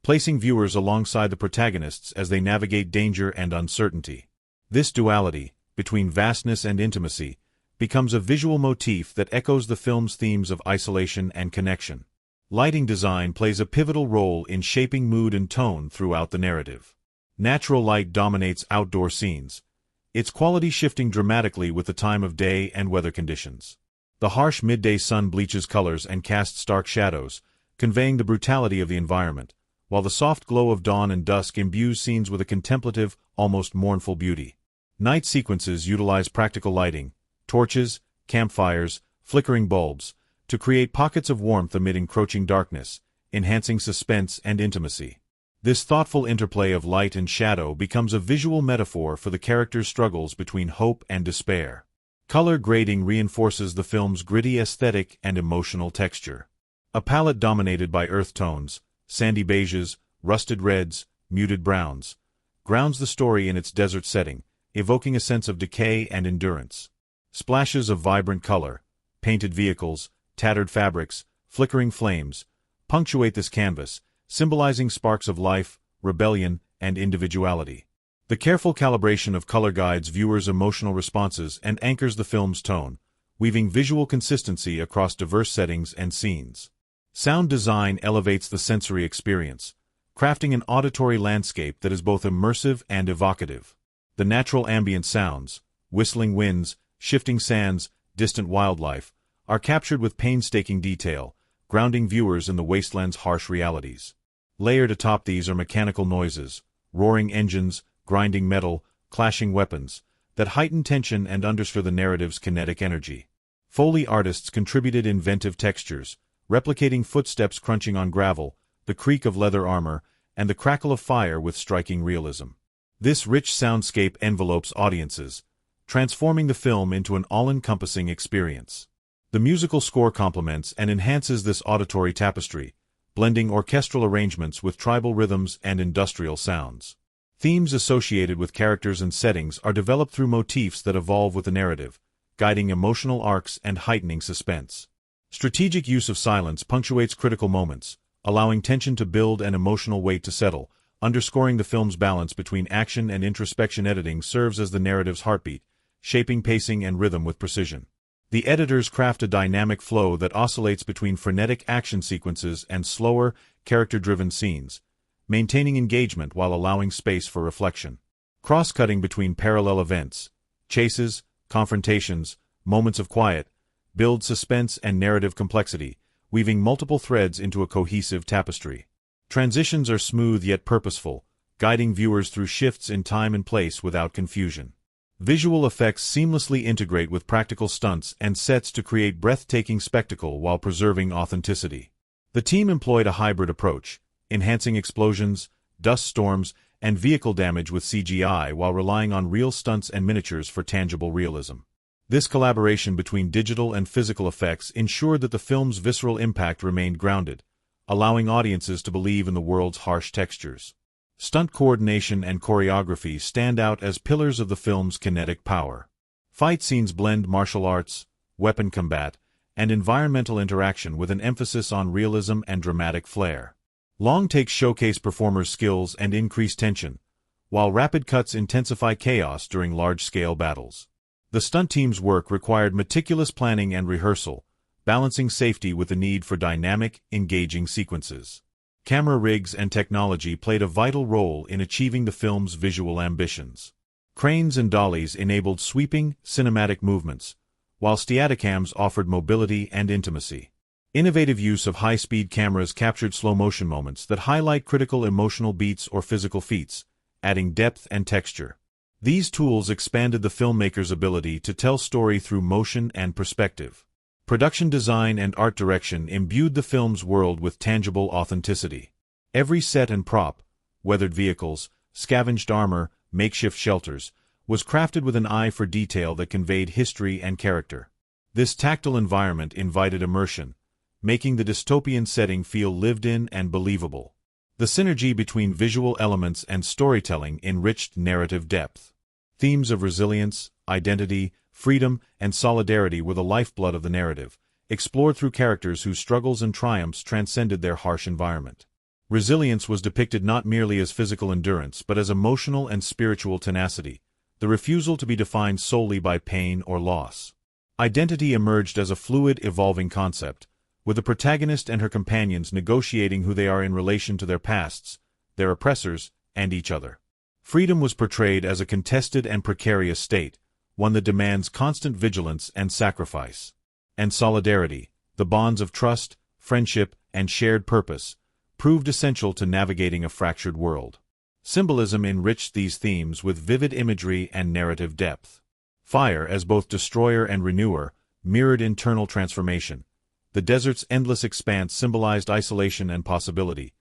placing viewers alongside the protagonists as they navigate danger and uncertainty. This duality, between vastness and intimacy, becomes a visual motif that echoes the film's themes of isolation and connection. Lighting design plays a pivotal role in shaping mood and tone throughout the narrative. Natural light dominates outdoor scenes, its quality shifting dramatically with the time of day and weather conditions. The harsh midday sun bleaches colors and casts stark shadows, conveying the brutality of the environment, while the soft glow of dawn and dusk imbues scenes with a contemplative, almost mournful beauty. Night sequences utilize practical lighting, torches, campfires, flickering bulbs, to create pockets of warmth amid encroaching darkness, enhancing suspense and intimacy. This thoughtful interplay of light and shadow becomes a visual metaphor for the characters' struggles between hope and despair. Color grading reinforces the film's gritty aesthetic and emotional texture. A palette dominated by earth tones, sandy beiges, rusted reds, muted browns, grounds the story in its desert setting, evoking a sense of decay and endurance. Splashes of vibrant color, painted vehicles, tattered fabrics, flickering flames, punctuate this canvas, symbolizing sparks of life, rebellion, and individuality. The careful calibration of color guides viewers' emotional responses and anchors the film's tone, weaving visual consistency across diverse settings and scenes. Sound design elevates the sensory experience, crafting an auditory landscape that is both immersive and evocative. The natural ambient sounds, whistling winds, shifting sands, distant wildlife, are captured with painstaking detail, grounding viewers in the wasteland's harsh realities. Layered atop these are mechanical noises, roaring engines, grinding metal, clashing weapons, that heighten tension and underscore the narrative's kinetic energy. Foley artists contributed inventive textures, replicating footsteps crunching on gravel, the creak of leather armor, and the crackle of fire with striking realism. This rich soundscape envelopes audiences, transforming the film into an all-encompassing experience. The musical score complements and enhances this auditory tapestry, blending orchestral arrangements with tribal rhythms and industrial sounds. Themes associated with characters and settings are developed through motifs that evolve with the narrative, guiding emotional arcs and heightening suspense. Strategic use of silence punctuates critical moments, allowing tension to build and emotional weight to settle, underscoring the film's balance between action and introspection. Editing serves as the narrative's heartbeat, shaping pacing and rhythm with precision. The editors craft a dynamic flow that oscillates between frenetic action sequences and slower, character-driven scenes, maintaining engagement while allowing space for reflection. Cross-cutting between parallel events, chases, confrontations, moments of quiet, builds suspense and narrative complexity, weaving multiple threads into a cohesive tapestry. Transitions are smooth yet purposeful, guiding viewers through shifts in time and place without confusion. Visual effects seamlessly integrate with practical stunts and sets to create breathtaking spectacle while preserving authenticity. The team employed a hybrid approach, enhancing explosions, dust storms, and vehicle damage with CGI while relying on real stunts and miniatures for tangible realism. This collaboration between digital and physical effects ensured that the film's visceral impact remained grounded, allowing audiences to believe in the world's harsh textures. Stunt coordination and choreography stand out as pillars of the film's kinetic power. Fight scenes blend martial arts, weapon combat, and environmental interaction with an emphasis on realism and dramatic flair. Long takes showcase performers' skills and increase tension, while rapid cuts intensify chaos during large-scale battles. The stunt team's work required meticulous planning and rehearsal, balancing safety with the need for dynamic, engaging sequences. Camera rigs and technology played a vital role in achieving the film's visual ambitions. Cranes and dollies enabled sweeping, cinematic movements, while Steadicams offered mobility and intimacy. Innovative use of high-speed cameras captured slow-motion moments that highlight critical emotional beats or physical feats, adding depth and texture. These tools expanded the filmmaker's ability to tell story through motion and perspective. Production design and art direction imbued the film's world with tangible authenticity. Every set and prop, weathered vehicles, scavenged armor, makeshift shelters, was crafted with an eye for detail that conveyed history and character. This tactile environment invited immersion, making the dystopian setting feel lived in and believable. The synergy between visual elements and storytelling enriched narrative depth. Themes of resilience, identity, freedom, and solidarity were the lifeblood of the narrative, explored through characters whose struggles and triumphs transcended their harsh environment. Resilience was depicted not merely as physical endurance but as emotional and spiritual tenacity, the refusal to be defined solely by pain or loss. Identity emerged as a fluid, evolving concept, with the protagonist and her companions negotiating who they are in relation to their pasts, their oppressors, and each other. Freedom was portrayed as a contested and precarious state, one that demands constant vigilance and sacrifice. And solidarity, the bonds of trust, friendship, and shared purpose, proved essential to navigating a fractured world. Symbolism enriched these themes with vivid imagery and narrative depth. Fire, as both destroyer and renewer, mirrored internal transformation. The desert's endless expanse symbolized isolation and possibility.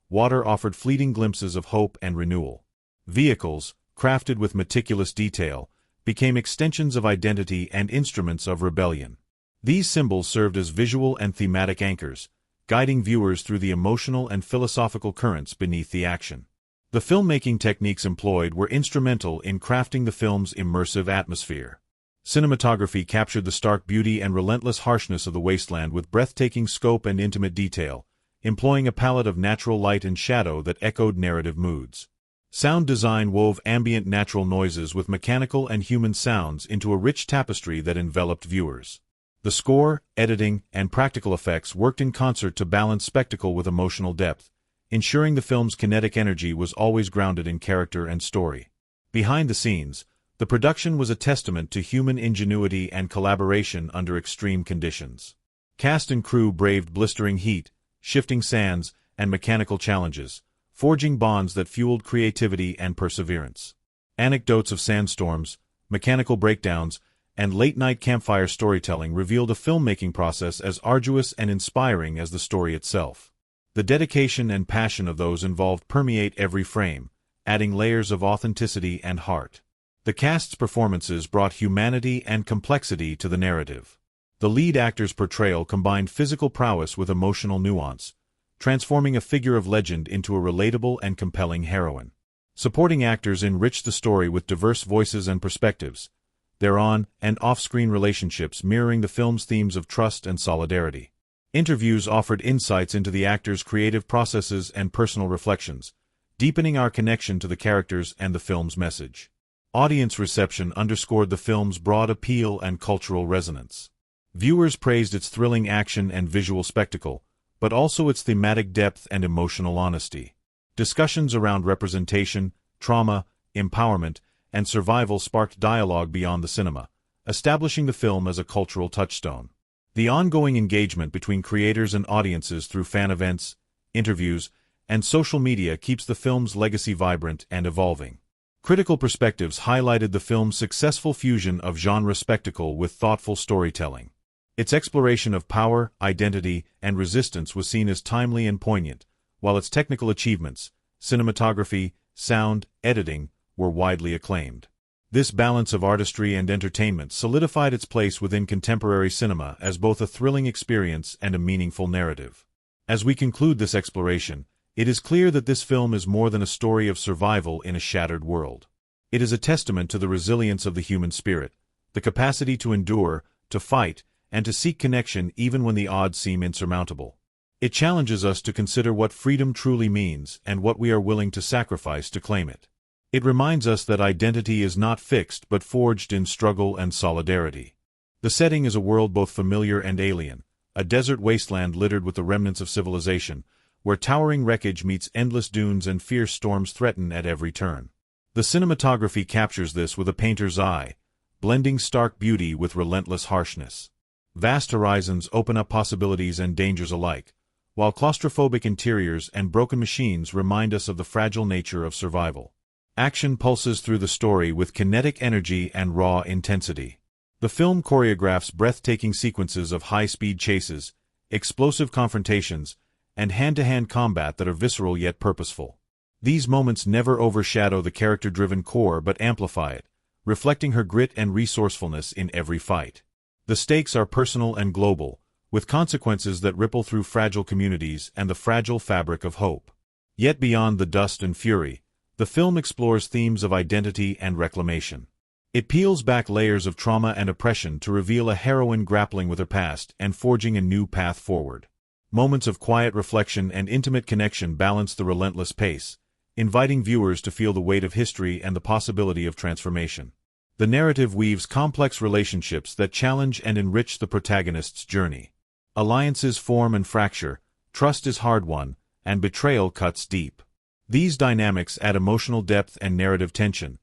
Water offered fleeting glimpses of hope and renewal. Vehicles, crafted with meticulous detail, became extensions of identity and instruments of rebellion. These symbols served as visual and thematic anchors, guiding viewers through the emotional and philosophical currents beneath the action. The filmmaking techniques employed were instrumental in crafting the film's immersive atmosphere. Cinematography captured the stark beauty and relentless harshness of the wasteland with breathtaking scope and intimate detail, employing a palette of natural light and shadow that echoed narrative moods. Sound design wove ambient natural noises with mechanical and human sounds into a rich tapestry that enveloped viewers. The score, editing, and practical effects worked in concert to balance spectacle with emotional depth, ensuring the film's kinetic energy was always grounded in character and story. Behind the scenes, the production was a testament to human ingenuity and collaboration under extreme conditions. Cast and crew braved blistering heat, shifting sands, and mechanical challenges, forging bonds that fueled creativity and perseverance. Anecdotes of sandstorms, mechanical breakdowns, and late-night campfire storytelling revealed a filmmaking process as arduous and inspiring as the story itself. The dedication and passion of those involved permeate every frame, adding layers of authenticity and heart. The cast's performances brought humanity and complexity to the narrative. The lead actor's portrayal combined physical prowess with emotional nuance, transforming a figure of legend into a relatable and compelling heroine. Supporting actors enriched the story with diverse voices and perspectives, their on- and off-screen relationships mirroring the film's themes of trust and solidarity. Interviews offered insights into the actors' creative processes and personal reflections, deepening our connection to the characters and the film's message. Audience reception underscored the film's broad appeal and cultural resonance. Viewers praised its thrilling action and visual spectacle, but also its thematic depth and emotional honesty. Discussions around representation, trauma, empowerment, and survival sparked dialogue beyond the cinema, establishing the film as a cultural touchstone. The ongoing engagement between creators and audiences through fan events, interviews, and social media keeps the film's legacy vibrant and evolving. Critical perspectives highlighted the film's successful fusion of genre spectacle with thoughtful storytelling. Its exploration of power, identity, and resistance was seen as timely and poignant, while its technical achievements, cinematography, sound, editing, were widely acclaimed. This balance of artistry and entertainment solidified its place within contemporary cinema as both a thrilling experience and a meaningful narrative. As we conclude this exploration, it is clear that this film is more than a story of survival in a shattered world. It is a testament to the resilience of the human spirit, the capacity to endure, to fight, and to seek connection even when the odds seem insurmountable. It challenges us to consider what freedom truly means and what we are willing to sacrifice to claim it. It reminds us that identity is not fixed but forged in struggle and solidarity. The setting is a world both familiar and alien, a desert wasteland littered with the remnants of civilization, where towering wreckage meets endless dunes and fierce storms threaten at every turn. The cinematography captures this with a painter's eye, blending stark beauty with relentless harshness. Vast horizons open up possibilities and dangers alike, while claustrophobic interiors and broken machines remind us of the fragile nature of survival. Action pulses through the story with kinetic energy and raw intensity. The film choreographs breathtaking sequences of high-speed chases, explosive confrontations, and hand-to-hand combat that are visceral yet purposeful. These moments never overshadow the character-driven core but amplify it, reflecting her grit and resourcefulness in every fight. The stakes are personal and global, with consequences that ripple through fragile communities and the fragile fabric of hope. Yet beyond the dust and fury, the film explores themes of identity and reclamation. It peels back layers of trauma and oppression to reveal a heroine grappling with her past and forging a new path forward. Moments of quiet reflection and intimate connection balance the relentless pace, inviting viewers to feel the weight of history and the possibility of transformation. The narrative weaves complex relationships that challenge and enrich the protagonist's journey. Alliances form and fracture, trust is hard-won, and betrayal cuts deep. These dynamics add emotional depth and narrative tension,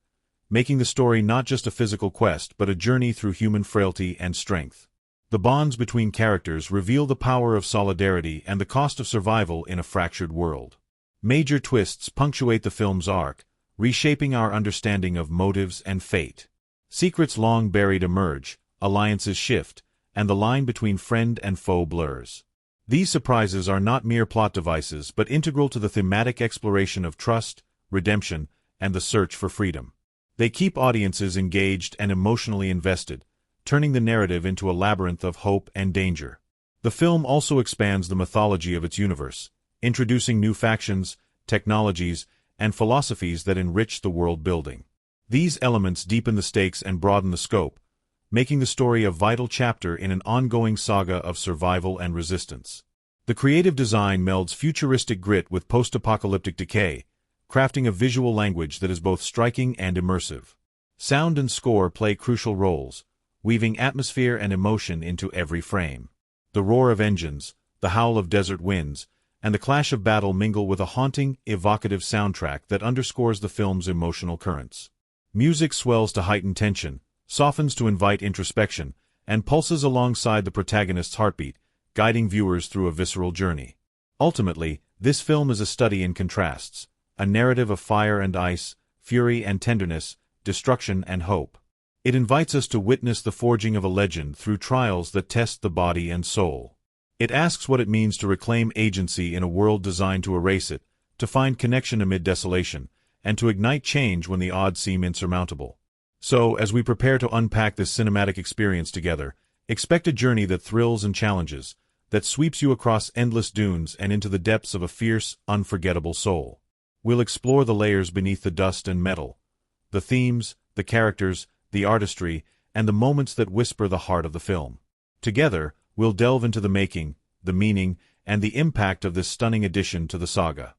making the story not just a physical quest but a journey through human frailty and strength. The bonds between characters reveal the power of solidarity and the cost of survival in a fractured world. Major twists punctuate the film's arc, reshaping our understanding of motives and fate. Secrets long buried emerge, alliances shift, and the line between friend and foe blurs. These surprises are not mere plot devices but integral to the thematic exploration of trust, redemption, and the search for freedom. They keep audiences engaged and emotionally invested, turning the narrative into a labyrinth of hope and danger. The film also expands the mythology of its universe, introducing new factions, technologies, and philosophies that enrich the world building. These elements deepen the stakes and broaden the scope, making the story a vital chapter in an ongoing saga of survival and resistance. The creative design melds futuristic grit with post-apocalyptic decay, crafting a visual language that is both striking and immersive. Sound and score play crucial roles, weaving atmosphere and emotion into every frame. The roar of engines, the howl of desert winds, and the clash of battle mingle with a haunting, evocative soundtrack that underscores the film's emotional currents. Music swells to heighten tension, softens to invite introspection, and pulses alongside the protagonist's heartbeat, guiding viewers through a visceral journey. Ultimately, this film is a study in contrasts, a narrative of fire and ice, fury and tenderness, destruction and hope. It invites us to witness the forging of a legend through trials that test the body and soul. It asks what it means to reclaim agency in a world designed to erase it, to find connection amid desolation, and to ignite change when the odds seem insurmountable. So, as we prepare to unpack this cinematic experience together, Expect a journey that thrills and challenges, that sweeps you across endless dunes and into the depths of a fierce, unforgettable soul. We'll explore the layers beneath the dust and metal, the themes, the characters, the artistry, and the moments that whisper the heart of the film. Together, we'll delve into the making, the meaning, and the impact of this stunning addition to the saga.